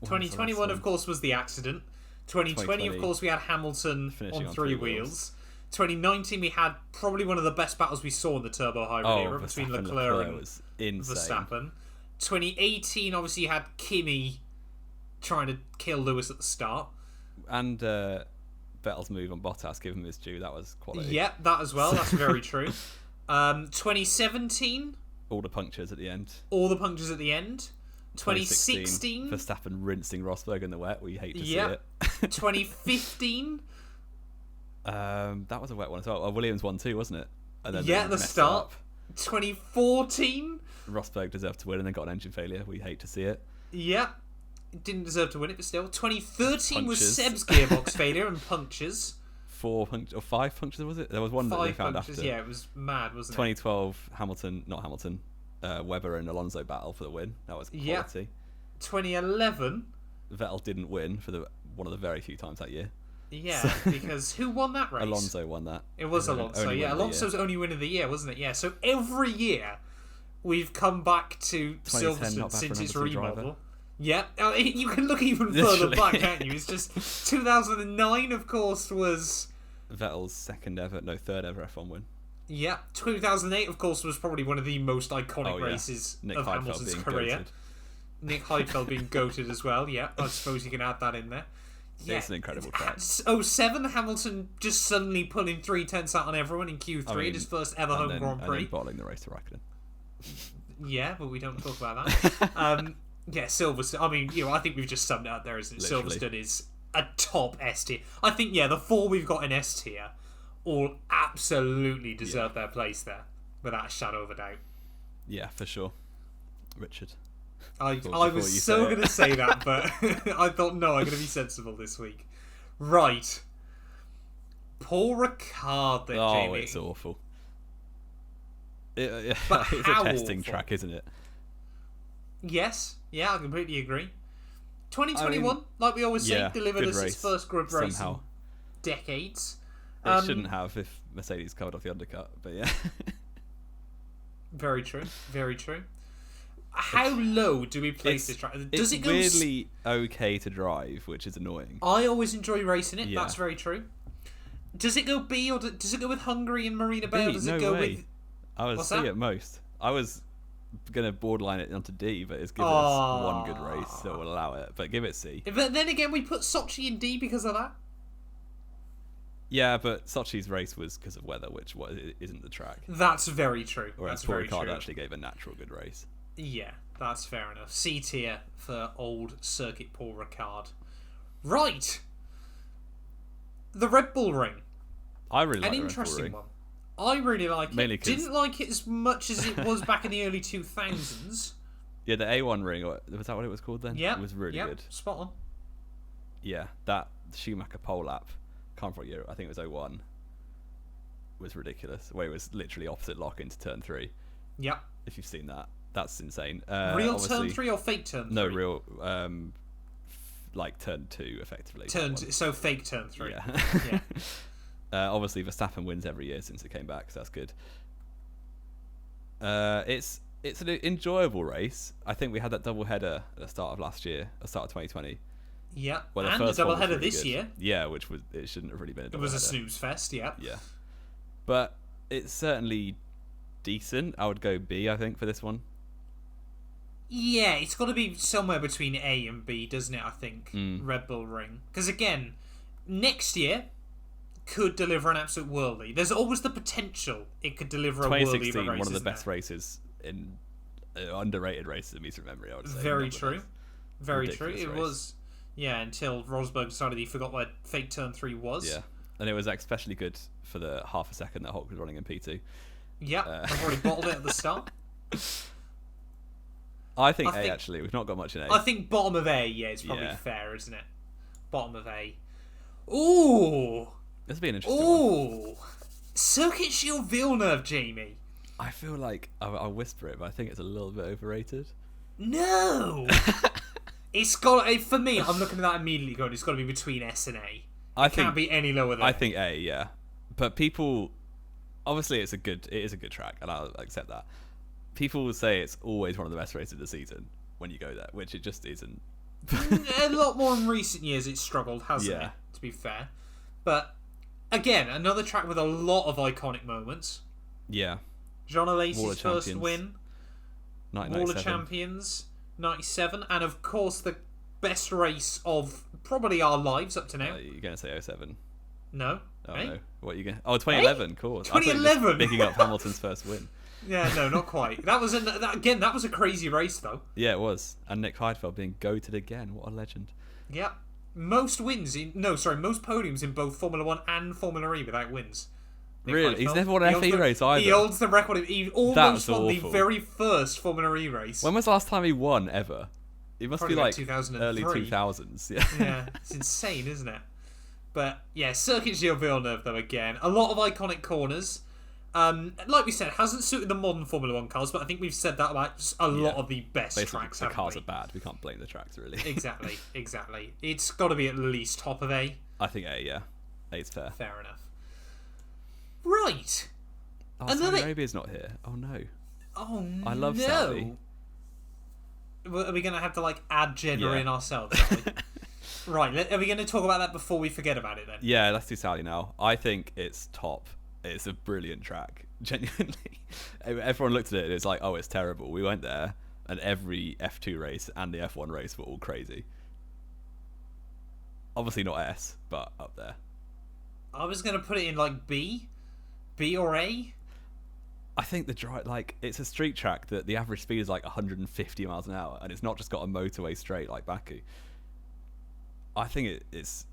2021, of course, was the accident. 2020, of course, we had Hamilton on three wheels. 2019, we had probably one of the best battles we saw in the turbo hybrid era between Leclerc and Verstappen. 2018, obviously, you had Kimi trying to kill Lewis at the start. And Vettel's move on Bottas, give him his due. That was quality. Yeah, that as well. That's very true. 2017. All the punctures at the end. 2016. Verstappen rinsing Rosberg in the wet. We hate to see it. 2015. That was a wet one as well. Williams won too, wasn't it? And then the start. 2014. Rosberg deserved to win and then got an engine failure. We hate to see it. Yeah. Didn't deserve to win it, but still. 2013 was Seb's gearbox failure and punctures. 5 punctures, was it? There was one that they found after. Yeah, it was mad, wasn't 2012, Webber and Alonso battle for the win. That was quality. Yeah. 2011. Vettel didn't win for one of the very few times that year. Yeah, because who won that race? Alonso won that. It was Alonso, yeah. Alonso's only win of the year, wasn't it? Yeah, so every year we've come back to Silverstone since its remodel. Yeah, you can look even further back, can't you? It's just 2009, of course, was Vettel's third ever F1 win. Yeah, 2008, of course, was probably one of the most iconic races of Hamilton's career. Goated. Nick Heidfeld being goated as well. Yeah, I suppose you can add that in there. Yeah. It's an incredible track. 07, Hamilton just suddenly pulling 3/10 out on everyone in Q3 in his first ever home Grand Prix. And then bottling the race to Raikkonen. Yeah, but we don't talk about that. Yeah, Silverstone. I mean, I think we've just summed it up there, isn't it? Silverstone is a top S tier. I think, the 4 we've got in S tier all absolutely deserve their place there, without a shadow of a doubt. Yeah, for sure. Richard. I was so going to say that, but I thought, no, I'm going to be sensible this week. Right. Paul Ricard then, Jamie. Oh, it's awful. It's But a testing awful? track, isn't it? Yes, I completely agree. 2021, like we always say, delivered us its first group race in decades. It shouldn't have if Mercedes covered off the undercut, but yeah. Very true, very true. How low do we place this track? Does it go weirdly okay to drive, which is annoying. I always enjoy racing it, that's very true. Does it go B, or does it go with Hungary and Marina Bay, or does it go with... I was C at most. I was going to borderline it onto D, but it's given us one good race, so we'll allow it. But give it C. But then again, we put Sochi in D because of that. Yeah, but Sochi's race was because of weather, which isn't the track. That's very true. Whereas Paul Ricard actually gave a natural good race. Yeah, that's fair enough. C tier for old circuit Paul Ricard. Right. The Red Bull Ring. I really like an the interesting Red Bull Ring. one. I really like Mainly it. Didn't like it as much as it was back in the early 2000s. Yeah, the A1 ring, was that what it was called then? Yeah. It was really good. Spot on. Yeah, that Schumacher pole lap, can't remember what year, I think it was 01, was ridiculous. Where it was literally opposite lock into turn 3. Yep. If you've seen that. That's insane. Real turn 3 or fake turn 3? No, real, like turn 2, effectively. So fake turn 3. Yeah. Yeah. Obviously, Verstappen wins every year since it came back, so that's good. It's an enjoyable race. I think we had that double header at the start of last year, the start of 2020. Yeah, Well, and the double header this year. Yeah, which it shouldn't have really been a double header. It was a snooze fest, yeah. Yeah. But it's certainly decent. I would go B, I think, for this one. Yeah, it's got to be somewhere between A and B, doesn't it, I think? Red Bull Ring. Because, again, next year could deliver an absolute worldie. There's always the potential it could deliver a worldie of a race, 2016, one of the best races in underrated races in recent memory, I would say. Very true. Very true. Ridiculous It race. was, until Rosberg decided he forgot where fake turn 3 was. Yeah, and it was especially good for the half a second that Hulk was running in P2. Yep, I've already bottled it at the start. I think A, actually. We've not got much in A. I think bottom of A, it's probably fair, isn't it? Bottom of A. Ooh! This would be an interesting one. Circuit Shield Villeneuve, Jamie. I feel like I'll whisper it, but I think it's a little bit overrated. No! It's got, for me, I'm looking at that immediately going, it's got to be between S and A. It can't be any lower than I A. think A, yeah. But people, obviously it is a good track, and I'll accept that. People will say it's always one of the best races of the season when you go there, which it just isn't. A lot more in recent years it's struggled, hasn't it? To be fair. But, again, another track with a lot of iconic moments. Yeah. Jean Alesi's first win. 1997. Wall of Champions, 97. And, of course, the best race of probably our lives up to now. You're going to say 07? No. Oh, no. What are you going to... Oh, 2011, of course. 2011! Picking up Hamilton's first win. Yeah, no, not quite. That was that was a crazy race, though. Yeah, it was. And Nick Heidfeld being goated again. What a legend. Yeah. Most podiums in both Formula 1 and Formula E without wins. Nick Really? Heidfeld. He's never won an FE race either. He holds the record. He almost won the awful. very first Formula E race. When was the last time he won, ever? It must Probably be like 2003. early 2000s. Yeah. Yeah, it's insane, isn't it? But, yeah, Circuit Gilles Villeneuve, though, again. A lot of iconic corners. Like we said, hasn't suited the modern Formula 1 cars, but I think we've said that about a lot of the best Basically, tracks, the haven't cars we? are bad. We can't blame the tracks, really. Exactly. It's got to be at least top of A. I think A, yeah. A's fair. Fair enough. Right. Saudi Arabia's not here. Oh, no. Oh, no. I love Saudi. Are we going to have to, add Jeddah in ourselves, are we? Right, are we going to talk about that before we forget about it, then? Yeah, let's do Saudi now. I think it's top. It's a brilliant track. Genuinely. Everyone looked at it and it's like, oh, it's terrible. We went there and every F2 race and the F1 race were all crazy. Obviously not S, but up there. I was going to put it in, B or A. I think the drive, it's a street track that the average speed is 150 miles an hour, and it's not just got a motorway straight like Baku. I think it's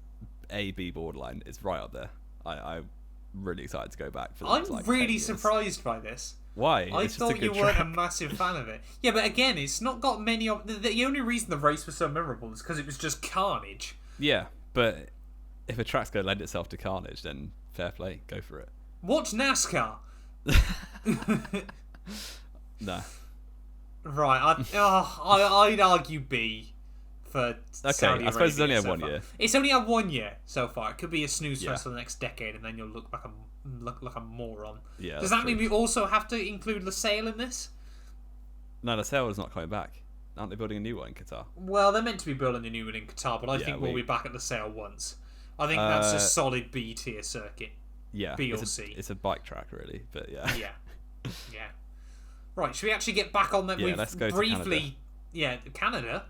A-B borderline. It's right up there. I'm really excited to go back for I'm like really surprised by this. Why? I thought you weren't a massive fan of it. Yeah, but again, it's not got many of... The only reason the race was so memorable is because it was just carnage. Yeah, but if a track's going to lend itself to carnage, then fair play, go for it. Watch NASCAR. No. Right, I'd argue B for Saudi Arabia. I suppose it's only had 1 year. It's only had 1 year so far. It could be a snooze fest for the next decade, and then you'll look like a moron. Yeah. Does that mean we also have to include LaSalle in this? No, LaSalle is not coming back. Aren't they building a new one in Qatar? Well, they're meant to be building a new one in Qatar, but I think we'll be back at LaSalle once. I think that's a solid B tier circuit. Yeah. B or C. It's a bike track, really, but yeah. Yeah. Right, should we actually get back on that? Yeah, let's go briefly. to Canada. Yeah, Canada.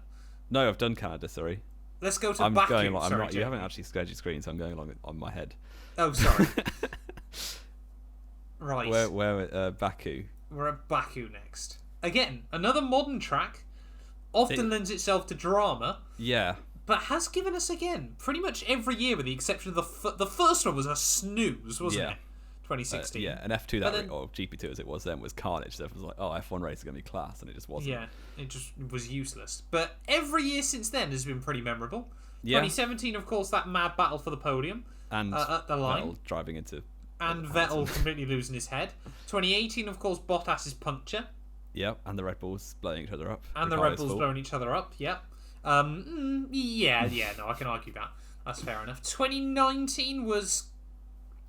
No, I've done Canada. Sorry. Let's go to I'm Baku. going along. Sorry, you haven't actually squared your screen, so I'm going along on my head. Oh, sorry. Right. Where Baku? We're at Baku next. Again, another modern track. Often lends itself to drama. Yeah. But has given us, again, pretty much every year with the exception of the first one was a snooze, wasn't it? 2016. Yeah, and F2 or GP2 as it was then was carnage. So it was like, oh, F1 race is going to be class, and it just wasn't. Yeah, it just was useless. But every year since then has been pretty memorable. Yeah. 2017, of course, that mad battle for the podium. And at the line. Vettel driving into... And Vettel completely losing his head. 2018, of course, Bottas's puncture. Yep, and the Red Bulls blowing each other up. And the Red Bulls blowing each other up, yep. No, I can argue that. That's fair enough. 2019 was...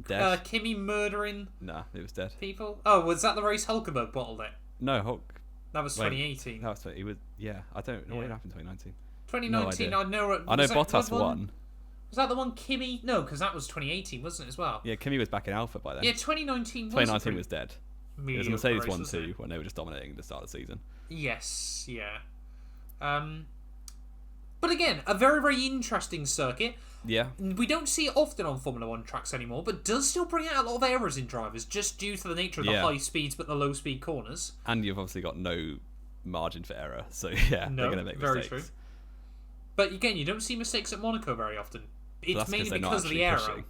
Dead. Kimi murdering... Nah, it was dead. People? Oh, was that the race Hulkenberg bottled it? No, Hulk. That was 2018. That was... He was... Yeah, I don't know what happened in 2019. 2019, I know... I know Bottas won. Was that the one Kimi... No, because that was 2018, wasn't it, as well? Yeah, Kimi was back in Alpha by then. Yeah, 2019 was... 2019 was dead. It was Mercedes race, 1-2 when they were just dominating the start of the season. Yes, yeah. But again, a very, very interesting circuit. Yeah. We don't see it often on Formula 1 tracks anymore, but does still bring out a lot of errors in drivers just due to the nature of the high speeds but the low speed corners. And you've obviously got no margin for error, so yeah, they're going to make very mistakes. True. But again, you don't see mistakes at Monaco very often. It's mainly because of the aero. Pushing.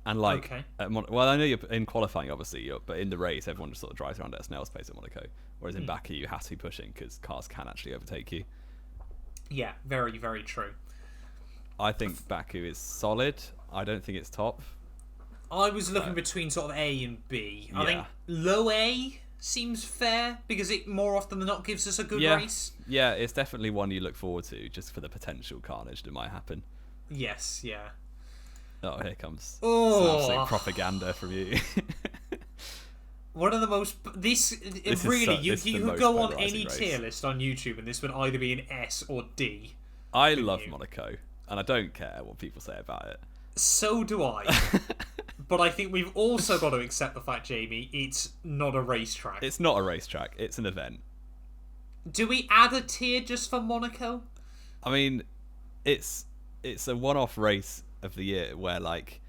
And like, well, I know you're in qualifying, obviously, but in the race, everyone just sort of drives around at a snail's pace at Monaco. Whereas in Baku, you have to be pushing because cars can actually overtake you. Yeah, very, very true. I think Baku is solid. I don't think it's top. I was looking between sort of A and B. I think low A seems fair because it more often than not gives us a good race. Yeah, it's definitely one you look forward to just for the potential carnage that might happen. Yes, yeah. Oh, here comes some absolute propaganda from you. One of the most... you could go on any tier list on YouTube and this would either be an S or D. I love Monaco, and I don't care what people say about it. So do I. But I think we've also got to accept the fact, Jamie, it's not a racetrack. It's not a racetrack. It's an event. Do we add a tier just for Monaco? I mean, it's a one-off race of the year where, like,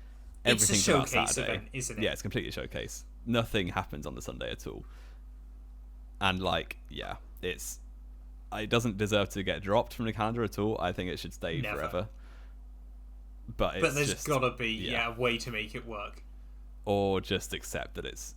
everything's about Saturday. It's a showcase event, isn't it? Yeah, it's completely a showcase. Nothing happens on the Sunday at all. And, like, yeah, it doesn't deserve to get dropped from the calendar at all. I think it should stay forever. But there's got to be a way to make it work. Or just accept that it's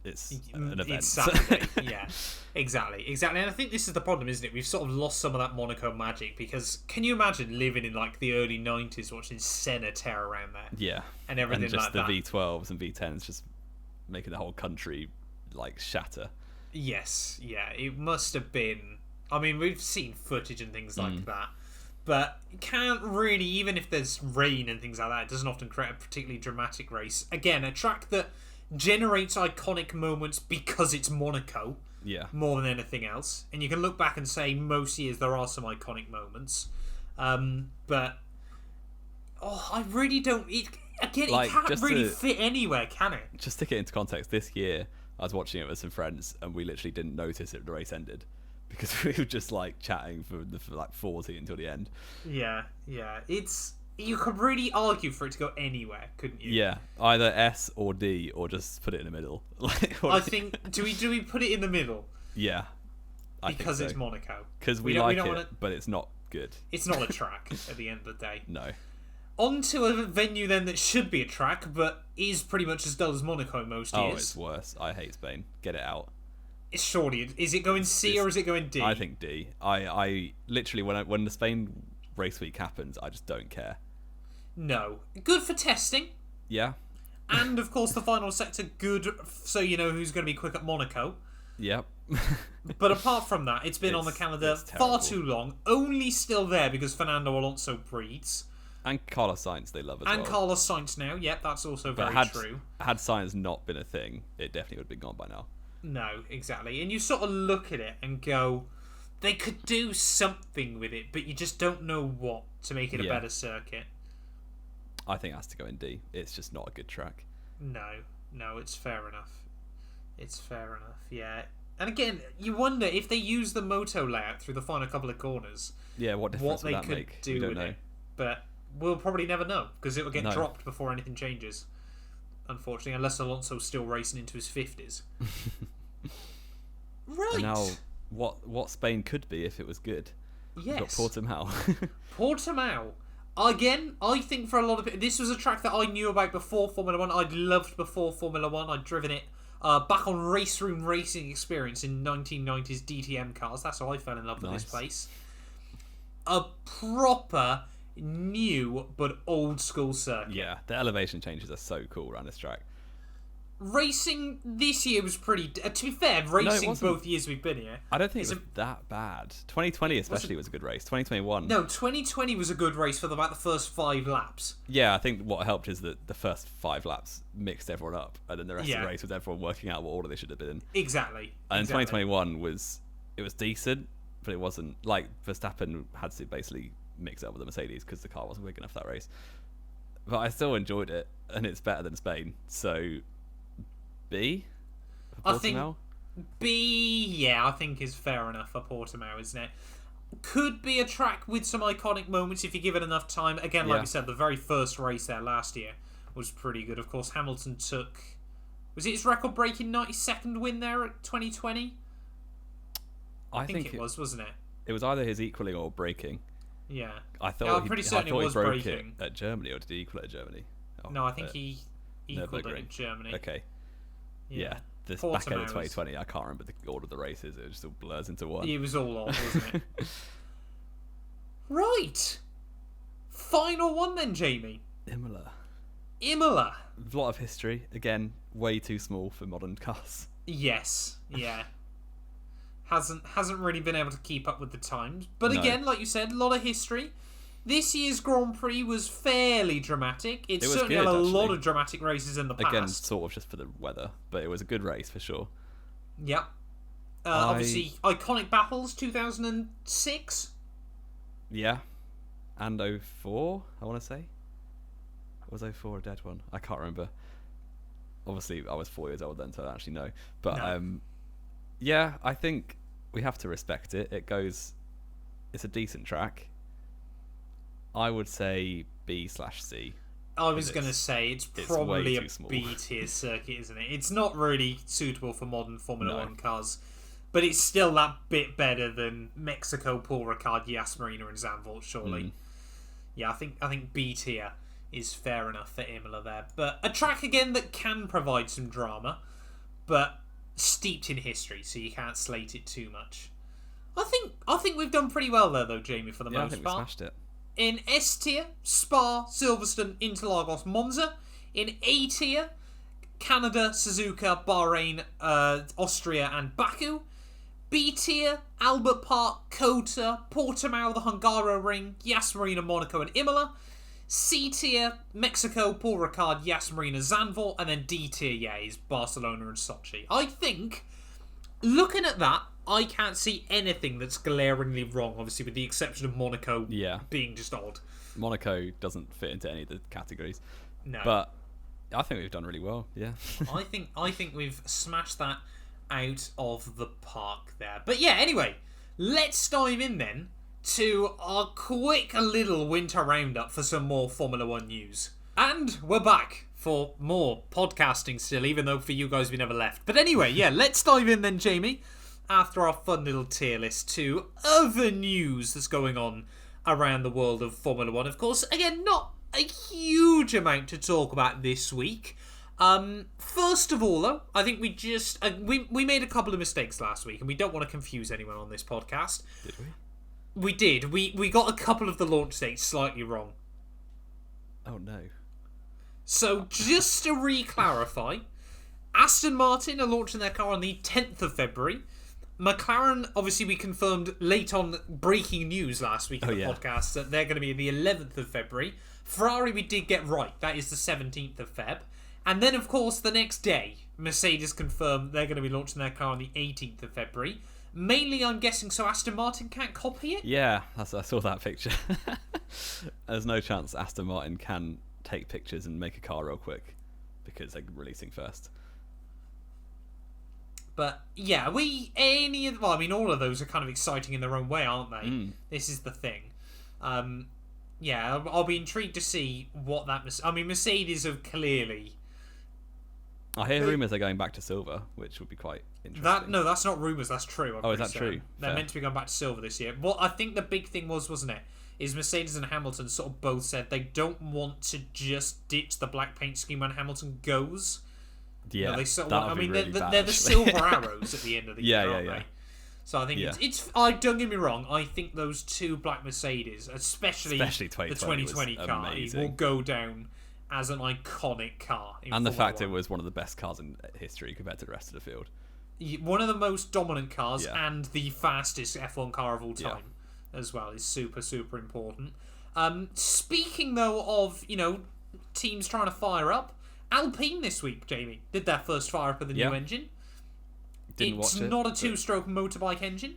an event. It's Saturday. Yeah, exactly. And I think this is the problem, isn't it? We've sort of lost some of that Monaco magic because can you imagine living in like the early 90s watching Senna tear around there? Yeah, and everything and just like the that. V12s and V10s just making the whole country like shatter. Yes, yeah, it must have been. I mean, we've seen footage and things like that. But can't really, even if there's rain and things like that, it doesn't often create a particularly dramatic race. Again, a track that generates iconic moments because it's Monaco. Yeah. More than anything else. And you can look back and say most years there are some iconic moments. But I really don't... it can't really fit anywhere, can it? Just to get into context, this year I was watching it with some friends and we literally didn't notice it the race ended. Because we were just like chatting for like 40 until the end. Yeah. You could really argue for it to go anywhere, couldn't you? Yeah, either S or D, or just put it in the middle. I think do we put it in the middle? Yeah, because it's Monaco. Because we like it, but it's not good. It's not a track at the end of the day. No. On to a venue then that should be a track, but is pretty much as dull as Monaco most years. Oh, it's worse. I hate Spain. Get it out. It's surely, is it going C or is it going D? I think D. I literally, when the Spain race week happens, I just don't care. No. Good for testing. Yeah. And, of course, the final sector, good so you know who's going to be quick at Monaco. Yep. But apart from that, it's been on the calendar far too long. Only still there because Fernando Alonso breeds. And Carlos Sainz, they love as well. And Carlos Sainz now. Yep, that's also very true. Had Sainz not been a thing, it definitely would have been gone by now. No, exactly. And you sort of look at it and go, they could do something with it, but you just don't know what to make it a better circuit. I think it has to go in D. It's just not a good track. No, it's fair enough. It's fair enough, yeah. And again, you wonder if they use the moto layout through the final couple of corners. Yeah, what difference would that make? Do we don't with know. It. But we'll probably never know because it will get dropped before anything changes. Unfortunately, unless Alonso's still racing into his 50s. Right. And now, what Spain could be if it was good. Yes. We've got Portimao. Portimao. Again, I think for a lot of people, this was a track that I knew about before Formula 1. I'd loved before Formula 1. I'd driven it back on Race Room Racing Experience in 1990s DTM cars. That's how I fell in love with this place. A proper new but old school circuit. Yeah, the elevation changes are so cool around this track. Racing this year was pretty... to be fair, racing both years we've been here... I don't think it was that bad. 2020 especially was a good race. 2021... No, 2020 was a good race for about the first 5 laps. Yeah, I think what helped is that the first 5 laps mixed everyone up, and then the rest of the race was everyone working out what order they should have been in. Exactly. And 2021 was decent, but it wasn't... Like, Verstappen had to basically mix it up with the Mercedes because the car wasn't big enough for that race. But I still enjoyed it, and it's better than Spain, so... B? I think B, yeah, I think is fair enough for Portimao, isn't it? Could be a track with some iconic moments if you give it enough time. Again, like we said, the very first race there last year was pretty good. Of course, Hamilton took... Was it his record-breaking 92nd win there at 2020? I think it was, wasn't it? It was either his equaling or breaking. Yeah. I'm pretty certain it was breaking. At Germany, or did he equal it at Germany? Oh, no, I think he equaled it at Germany. Okay. Yeah, this back end of 2020, I can't remember the order of the races. It just all blurs into one. It was all odd, wasn't it? Right. Final one then, Jamie. Imola. A lot of history. Again, way too small for modern cars. Yes. Yeah. Hasn't really been able to keep up with the times. But again, like you said, a lot of history. This year's Grand Prix was fairly dramatic. It certainly had a lot of dramatic races in the past. Again, sort of just for the weather, but it was a good race for sure. Yep. Obviously, iconic battles, 2006. Yeah. And 04, I want to say. Was 04 a dead one? I can't remember. Obviously, I was 4 years old then, so I don't actually know. But, yeah, I think we have to respect it. It's a decent track. I would say B/C. I was going to say it's probably a B-tier circuit, isn't it? It's not really suitable for modern Formula 1 cars, but it's still that bit better than Mexico, Paul Ricard, Yas Marina and Zandvoort, surely. Yeah, I think B-tier is fair enough for Imola there. But a track, again, that can provide some drama, but steeped in history, so you can't slate it too much. I think we've done pretty well there, though, Jamie, for the most part. I think we smashed it. In S tier, Spa, Silverstone, Interlagos, Monza. In A tier, Canada, Suzuka, Bahrain, Austria and Baku. B tier, Albert Park, Kota, Portimao, the Hungaroring, Yas Marina, Monaco and Imola. C tier, Mexico, Paul Ricard, Yas Marina, Zandvoort. And then D tier, is Barcelona and Sochi. I think, looking at that, I can't see anything that's glaringly wrong, obviously, with the exception of Monaco being just odd. Monaco doesn't fit into any of the categories. No. But I think we've done really well, yeah. I think we've smashed that out of the park there. But yeah, anyway, let's dive in then to our quick little winter roundup for some more Formula 1 news. And we're back for more podcasting still, even though for you guys we never left. But anyway, yeah, let's dive in then, Jamie, after our fun little tier list to other news that's going on around the world of Formula 1. Of course, again, not a huge amount to talk about this week. First of all, though, I think we just... we made a couple of mistakes last week, and we don't want to confuse anyone on this podcast. Did we? We did. We got a couple of the launch dates slightly wrong. Oh, no. So, just to re-clarify, Aston Martin are launching their car on the 10th of February. McLaren, obviously, we confirmed late on breaking news last week in the podcast that they're going to be the 11th of February. Ferrari, we did get right. That is the 17th of Feb. And then, of course, the next day, Mercedes confirmed they're going to be launching their car on the 18th of February. Mainly, I'm guessing, so Aston Martin can't copy it? Yeah, I saw that picture. There's no chance Aston Martin can take pictures and make a car real quick because they're releasing first. But yeah, all of those are kind of exciting in their own way, aren't they? This is the thing. Yeah, I'll be intrigued to see what that... Mercedes have clearly... I hear rumours they're going back to silver, which would be quite interesting. That's not rumours, that's true. Is that true? They're meant to be going back to silver this year. What I think the big thing wasn't it, is Mercedes and Hamilton sort of both said they don't want to just ditch the black paint scheme when Hamilton goes. Yeah, they sort of, they're the silver arrows at the end of the year, aren't they? So I think it's don't get me wrong, I think those two black Mercedes, especially the 2020 car, will go down as an iconic car. And the fact it was one of the best cars in history compared to the rest of the field. One of the most dominant cars and the fastest F1 car of all time as well is super, super important. Speaking, though, of, teams trying to fire up, Alpine this week, Jamie, did their first fire up of the new engine. It's not a two-stroke motorbike engine,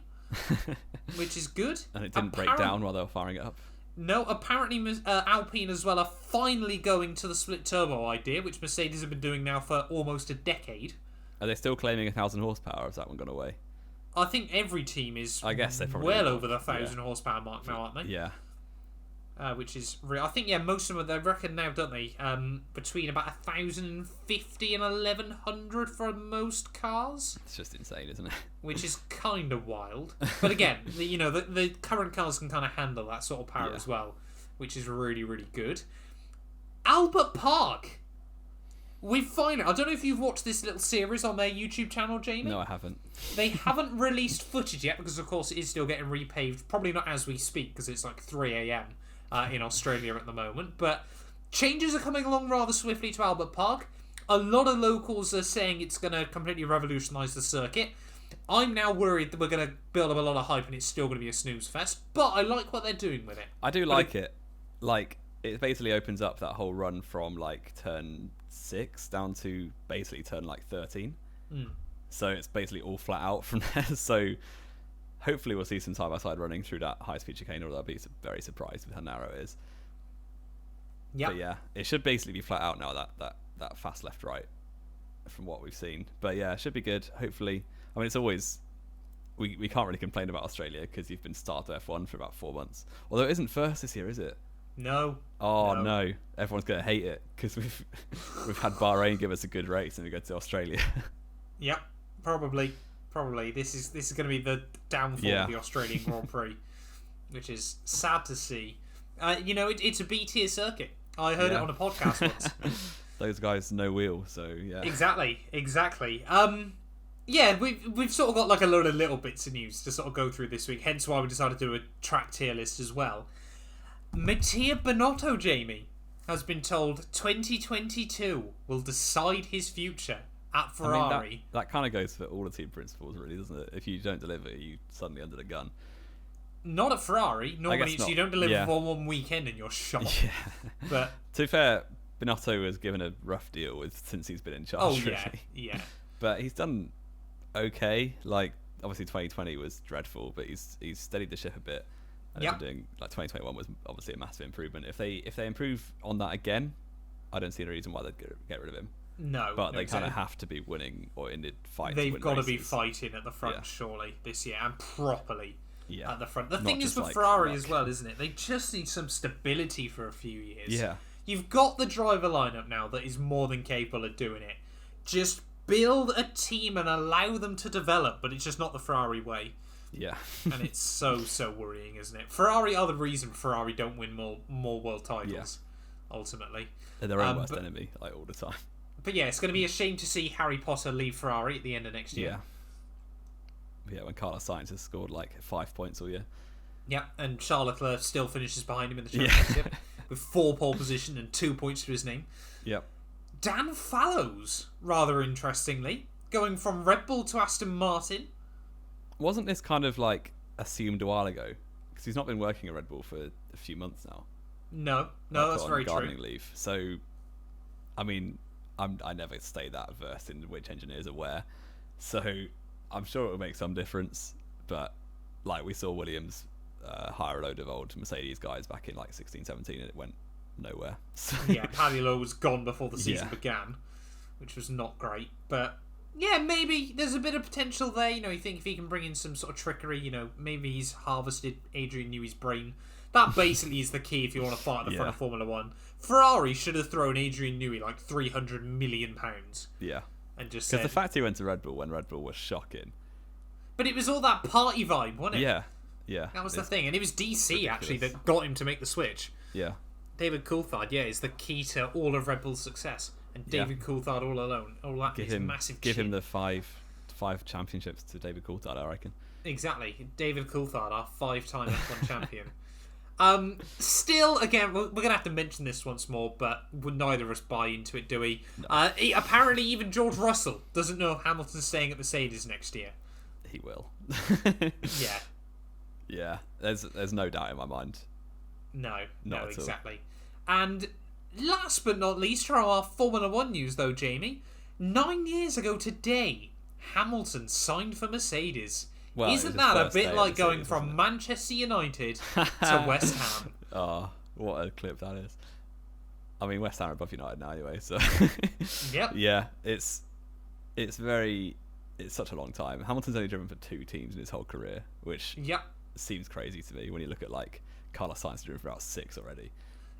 which is good. And it didn't break down while they were firing it up. No, apparently Alpine as well are finally going to the split turbo idea, which Mercedes have been doing now for almost a decade. Are they still claiming 1,000 horsepower, or has that one gone away? I think every team is well over the 1,000 horsepower mark now, aren't they? Yeah. Which is real. I think, most of them, they reckon now, don't they? Between about 1,050 and 1,100 for most cars. It's just insane, isn't it? Which is kind of wild. But again, the current cars can kind of handle that sort of power as well, which is really, really good. Albert Park. We've finally... I don't know if you've watched this little series on their YouTube channel, Jamie. No, I haven't. They haven't released footage yet because, of course, it is still getting repaved. Probably not as we speak because it's like 3 a.m. In Australia at the moment. But changes are coming along rather swiftly to Albert Park. A lot of locals are saying it's going to completely revolutionise the circuit. I'm now worried that we're going to build up a lot of hype and it's still going to be a snooze fest. But I like what they're doing with it. I do like it. Like, it basically opens up that whole run from, like, turn 6 down to basically turn, like, 13. So it's basically all flat out from there. So hopefully we'll see some side-by-side running through that high-speed chicane, although I'll be very surprised with how narrow it is. Yeah. But yeah, it should basically be flat out now, that fast left-right from what we've seen. But yeah, it should be good, hopefully. I mean, it's always... We can't really complain about Australia because you've been started F1 for about 4 months. Although it isn't first this year, is it? No. Oh, no. Everyone's going to hate it because we've had Bahrain give us a good race and we go to Australia. Yep, probably. This is going to be the downfall of the Australian Grand Prix, which is sad to see. It's a B-tier circuit. I heard it on a podcast once. Those guys no wheel, so yeah. Exactly. We've sort of got like a load of little bits of news to sort of go through this week, hence why we decided to do a track tier list as well. Mattia Binotto, Jamie, has been told 2022 will decide his future at Ferrari. I mean, that kind of goes for all the team principals, really, doesn't it? If you don't deliver, you suddenly under the gun. Not at Ferrari. Normally, you don't deliver for one weekend and you're shot. Yeah. But to be fair, Binotto was given a rough deal since he's been in charge. Yeah. But he's done okay. Like, obviously 2020 was dreadful, but he's steadied the ship a bit. And doing, like, 2021 was obviously a massive improvement. If they improve on that again, I don't see any reason why they'd get rid of him. No, but they kind of have to be winning or in the fight. They've got to be fighting at the front, surely, this year, and properly at the front. The thing is with Ferrari as well, isn't it? They just need some stability for a few years. Yeah, you've got the driver lineup now that is more than capable of doing it. Just build a team and allow them to develop, but it's just not the Ferrari way. Yeah. And it's so worrying, isn't it? Ferrari are the reason Ferrari don't win more world titles, ultimately. They're their own worst enemy, like, all the time. But yeah, it's going to be a shame to see Harry Potter leave Ferrari at the end of next year. Yeah, when Carlos Sainz has scored like 5 points all year. Yeah, and Charles Leclerc still finishes behind him in the championship with 4 pole position and 2 points to his name. Yep. Dan Fallows, rather interestingly, going from Red Bull to Aston Martin. Wasn't this kind of like assumed a while ago? Because he's not been working at Red Bull for a few months now. No, that's very true. Gardening leave. So, I mean, I never stay that versed in which engineers are where. So, I'm sure it will make some difference. But, like, we saw Williams hire a load of old Mercedes guys back in like 16, 17 and it went nowhere. So, yeah, Paddy Lowe was gone before the season began, which was not great. But yeah, maybe there's a bit of potential there. You know, you think if he can bring in some sort of trickery, you know, maybe he's harvested Adrian Newey's brain. That basically is the key if you want to fight at the front of Formula 1. Ferrari should have thrown Adrian Newey like £300 million. Yeah. And just because the fact he went to Red Bull when Red Bull was shocking. But it was all that party vibe, wasn't it? Yeah. That was the thing. And it was DC, actually, that got him to make the switch. Yeah. David Coulthard, is the key to all of Red Bull's success. And David Coulthard all alone. All that is massive Give him the five championships to David Coulthard, I reckon. Exactly. David Coulthard, our 5-time F1 champion. Still, again, we're going to have to mention this once more, but neither of us buy into it, do we? No. Apparently, even George Russell doesn't know if Hamilton's staying at Mercedes next year. He will. Yeah. Yeah, there's no doubt in my mind. No, exactly. And last but not least, for our Formula 1 news, though, Jamie, 9 years ago today, Hamilton signed for Mercedes. Well, isn't that a bit like going from Manchester United to West Ham? Oh, what a clip that is. I mean, West Ham are above United now anyway, so... Yep. Yeah, it's such a long time. Hamilton's only driven for 2 teams in his whole career, which seems crazy to me when you look at, like, Carlos Sainz driven for about 6 already.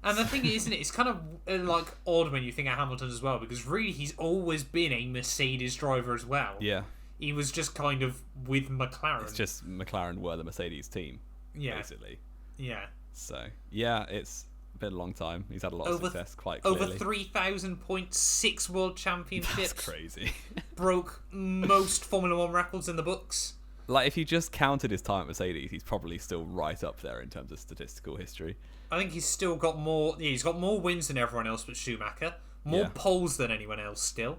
And the thing is, isn't it? It's kind of like odd when you think of Hamilton as well, because really he's always been a Mercedes driver as well. Yeah. He was just kind of with McLaren. It's just McLaren were the Mercedes team, basically. Yeah. So, yeah, it's been a long time. He's had a lot of success, quite clearly. Over 3,000 points, 6 world championships. That's crazy. Broke most Formula 1 records in the books. Like, if you just counted his time at Mercedes, he's probably still right up there in terms of statistical history. I think he's still got more... Yeah, he's got more wins than everyone else but Schumacher. More poles than anyone else still,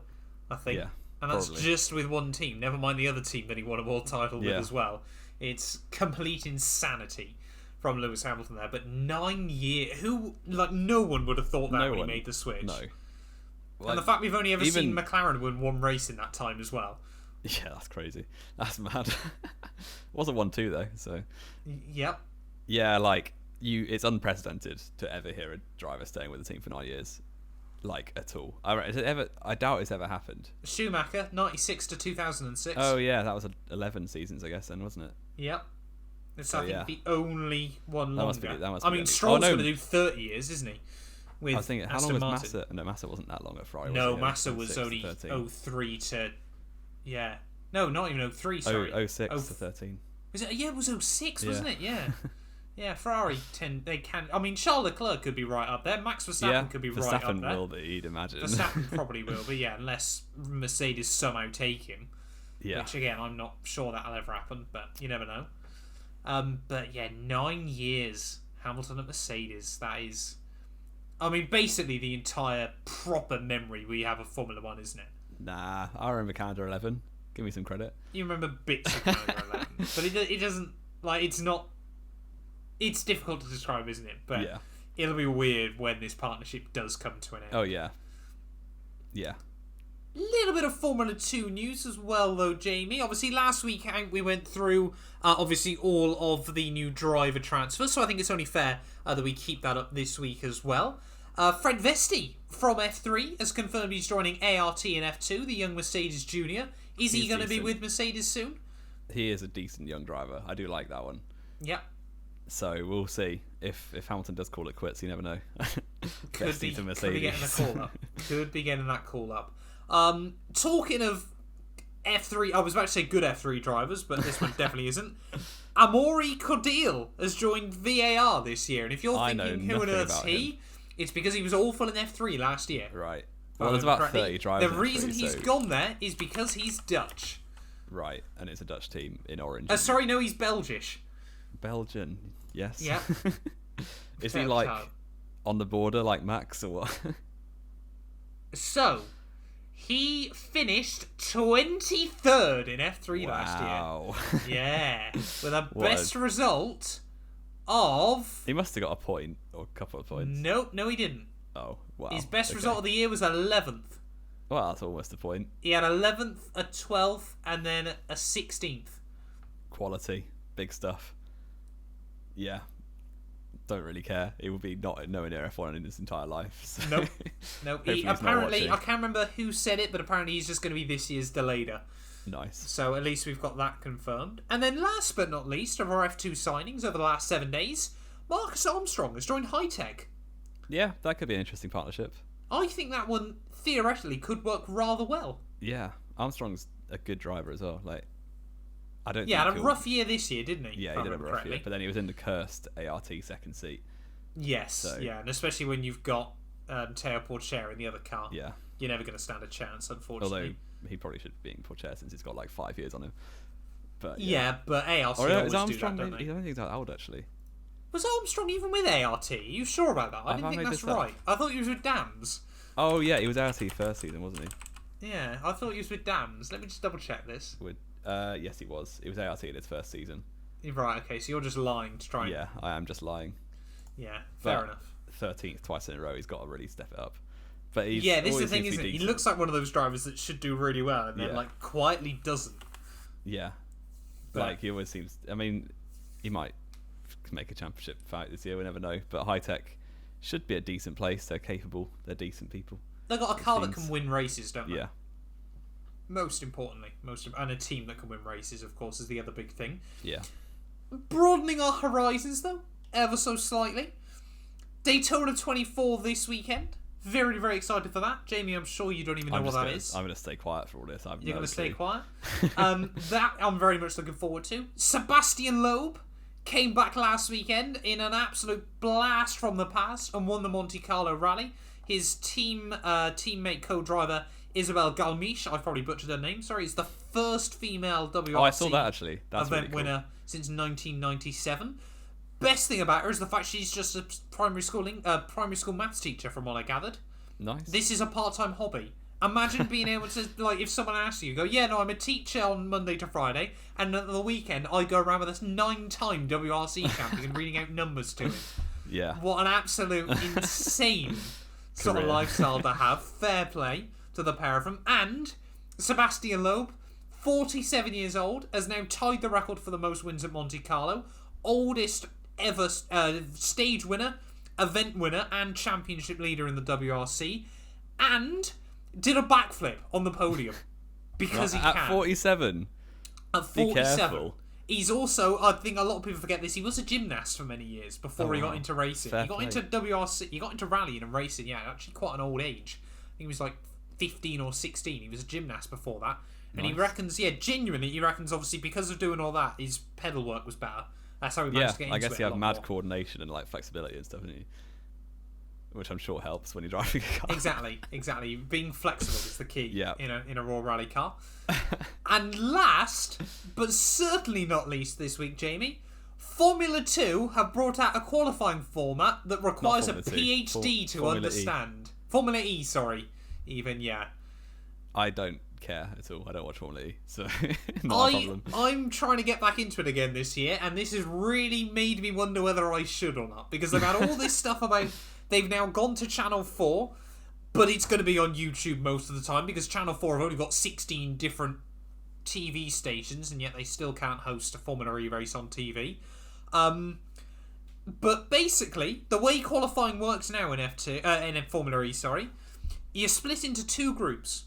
I think. Yeah, and that's just with one team. Never mind the other team that he won a world title with as well. It's complete insanity from Lewis Hamilton there. But 9 years... no one would have thought that when he made the switch. No. Like, and the fact we've only ever seen McLaren win 1 race in that time as well. Yeah, that's crazy. That's mad. It wasn't 1-2 though, so... Yep. Yeah, like, it's unprecedented to ever hear a driver staying with a team for 9 years. Like, at all. I doubt it's ever happened. Schumacher, 96 to 2006. Oh, yeah, that was 11 seasons, I guess, then, wasn't it? Yep. It's, I think, the only one longer. That must I be mean, Stroll's going to do 30 years, isn't he? With I was thinking, how long was Massa? No, Massa wasn't that long at Ferrari. No, Massa was only 03 to... Yeah. No, not even 03, sorry. 06 to 13. Was it? Yeah, it was 06, wasn't it? Yeah. Yeah, Ferrari they can... I mean, Charles Leclerc could be right up there. Max Verstappen could be right up there. Verstappen will be, you'd imagine. Verstappen probably will, but yeah, unless Mercedes somehow take him. Yeah. Which, again, I'm not sure that'll ever happen, but you never know. But yeah, 9 years Hamilton at Mercedes. That is... I mean, basically the entire proper memory we have of Formula 1, isn't it? Nah, I remember Canada 11. Give me some credit. You remember bits of Canada 11. But it doesn't... Like, it's not... It's difficult to describe, isn't it? But it'll be weird when this partnership does come to an end. Oh, yeah. Yeah. Little bit of Formula 2 news as well, though, Jamie. Obviously, last week we went through, obviously, all of the new driver transfers, so I think it's only fair that we keep that up this week as well. Fred Vesti from F3 has confirmed he's joining ART in F2, the young Mercedes junior. Is he going to be with Mercedes soon? He is a decent young driver. I do like that one. Yep. So we'll see if Hamilton does call it quits. You never know. Could be getting a call up. Could be getting that call up. Talking of F3, I was about to say good F3 drivers, but this one definitely isn't. Amaury Cordeel has joined VAR this year, and if you're thinking who on earth's he, it's because he was awful in F3 last year. Right. Well, there's about 30 drivers. The reason he's gone there is because he's Dutch. Right, and it's a Dutch team in orange. Sorry, no, he's Belgish. Belgian, yes. Yeah. Is he like on the border like Max or what? So, he finished 23rd in F3 last year. Yeah. With a best result of... He must have got a point or a couple of points. No, he didn't. Oh, wow. His best result of the year was 11th. Well, that's almost a point. He had 11th, a 12th, and then a 16th. Quality. Big stuff. Yeah. Don't really care. He will be nowhere near F1 in his entire life. So. Nope. Apparently, I can't remember who said it, but apparently he's just going to be this year's Delader. Nice. So at least we've got that confirmed. And then last but not least of our F2 signings over the last 7 days, Marcus Armstrong has joined High-Tech. Yeah, that could be an interesting partnership. I think that one theoretically could work rather well. Yeah, Armstrong's a good driver as well. Like, I don't. Yeah, had a rough year this year, didn't he? Yeah, he did have a rough year, but then he was in the cursed ART second seat. Yes, so. Yeah, and especially when you've got Teo Porcher in the other car. Yeah, you're never going to stand a chance, unfortunately. Although he probably should be in Porcher since he's got like 5 years on him. But yeah, but ART always Armstrong, do that, don't they? I don't think he's that old actually. Was Armstrong even with ART? Are you sure about that? I didn't think that's right. I thought he was with Dams. Oh yeah, he was ART first season, wasn't he? Yeah, I thought he was with Dams. Let me just double check this. Yes, he was. He was ART in his first season. Right, okay, so you're just lying to try and... Yeah, I am just lying. Yeah, fair enough. 13th twice in a row, he's got to really step it up. But this is the thing, isn't it? He looks like one of those drivers that should do really well and then, quietly doesn't. Yeah. But he always seems... I mean, he might make a championship fight this year, we never know. But High-Tech should be a decent place. They're capable. They're decent people. They've got a car that can win races, don't they? Yeah. Most importantly. And a team that can win races, of course, is the other big thing. Yeah. Broadening our horizons, though, ever so slightly. Daytona 24 this weekend. Very, very excited for that. Jamie, I'm sure you don't even know what that is. I'm going to stay quiet for all this. You're going to stay quiet? That I'm very much looking forward to. Sebastian Loeb came back last weekend in an absolute blast from the past and won the Monte Carlo Rally. His teammate, co-driver, Isabel Galmiche, I've probably butchered her name, sorry, is the first female WRC I saw that actually. That's event really cool. winner since 1997. Best thing about her is the fact she's just a primary school maths teacher, from what I gathered. Nice. This is a part-time hobby. Imagine being able to, like, if someone asks you, go, yeah, no, I'm a teacher on Monday to Friday, and at the weekend I go around with this 9-time WRC champion reading out numbers to him. Yeah. What an absolute insane sort of lifestyle to have. Fair play to the pair of them. And Sebastian Loeb, 47 years old, has now tied the record for the most wins at Monte Carlo. Oldest ever stage winner, event winner, and championship leader in the WRC. And did a backflip on the podium because he can. At 47. At 47. He's also, I think a lot of people forget this, he was a gymnast for many years before he got into racing. He got into WRC, he got into rallying and racing, actually quite an old age. I think he was like 15 or 16. He was a gymnast before that. And he reckons, genuinely, he reckons obviously because of doing all that, his pedal work was better. That's how he managed to get into it. I guess you have mad coordination and like flexibility and stuff, don't you? Which I'm sure helps when you're driving a car. Exactly. Being flexible is the key in a raw rally car. And last, but certainly not least this week, Jamie, Formula 2 have brought out a qualifying format that requires a PhD to understand. Formula E, sorry. Even, yeah. I don't care at all. I don't watch Formula E, so not a problem. I'm trying to get back into it again this year, and this has really made me wonder whether I should or not, because they've had all this stuff about... They've now gone to Channel 4, but it's going to be on YouTube most of the time because Channel 4 have only got 16 different TV stations, and yet they still can't host a Formula E race on TV. But basically, the way qualifying works now in in Formula E, you're split into 2 groups.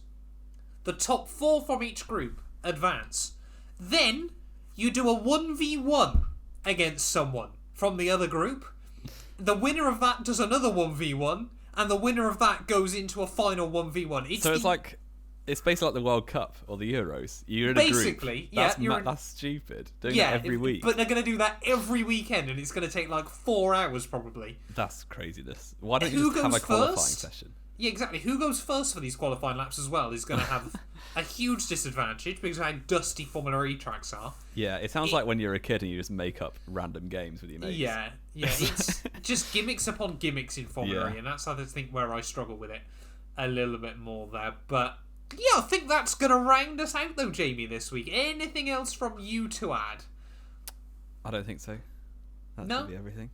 The top 4 from each group advance. Then you do a 1v1 against someone from the other group. The winner of that does another 1v1, and the winner of that goes into a final 1v1. It's like It's basically like the World Cup or the Euros. You're in basically, a group. yeah. That's stupid. Doing that every week. But they're going to do that every weekend, and it's going to take like 4 hours probably. That's craziness. Why don't you just have a qualifying session? Yeah, exactly. Who goes first for these qualifying laps as well is going to have a huge disadvantage because of how dusty Formula E tracks are. Yeah, it sounds like when you're a kid and you just make up random games with your mates. Yeah. It's just gimmicks upon gimmicks in Formula E, and that's I think where I struggle with it a little bit more there. But yeah, I think that's going to round us out though, Jamie, this week. Anything else from you to add? I don't think so. That's going to be everything.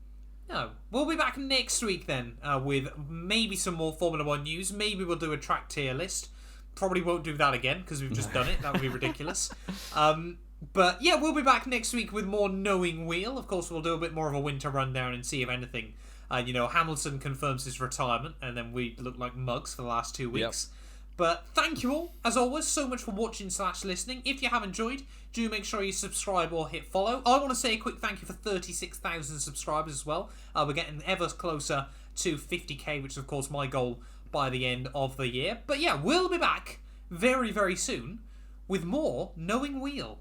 No. We'll be back next week then with maybe some more Formula 1 news. Maybe we'll do a track tier list. Probably won't do that again because we've just done it. That would be ridiculous. But yeah, we'll be back next week with more Knowing Wheel. Of course, we'll do a bit more of a winter rundown and see if anything, Hamilton confirms his retirement and then we look like mugs for the last 2 weeks. Yep. But thank you all, as always, so much for watching / listening. If you have enjoyed, do make sure you subscribe or hit follow. I want to say a quick thank you for 36,000 subscribers as well. We're getting ever closer to 50k, which is, of course, my goal by the end of the year. But yeah, we'll be back very, very soon with more Knowing Wheel.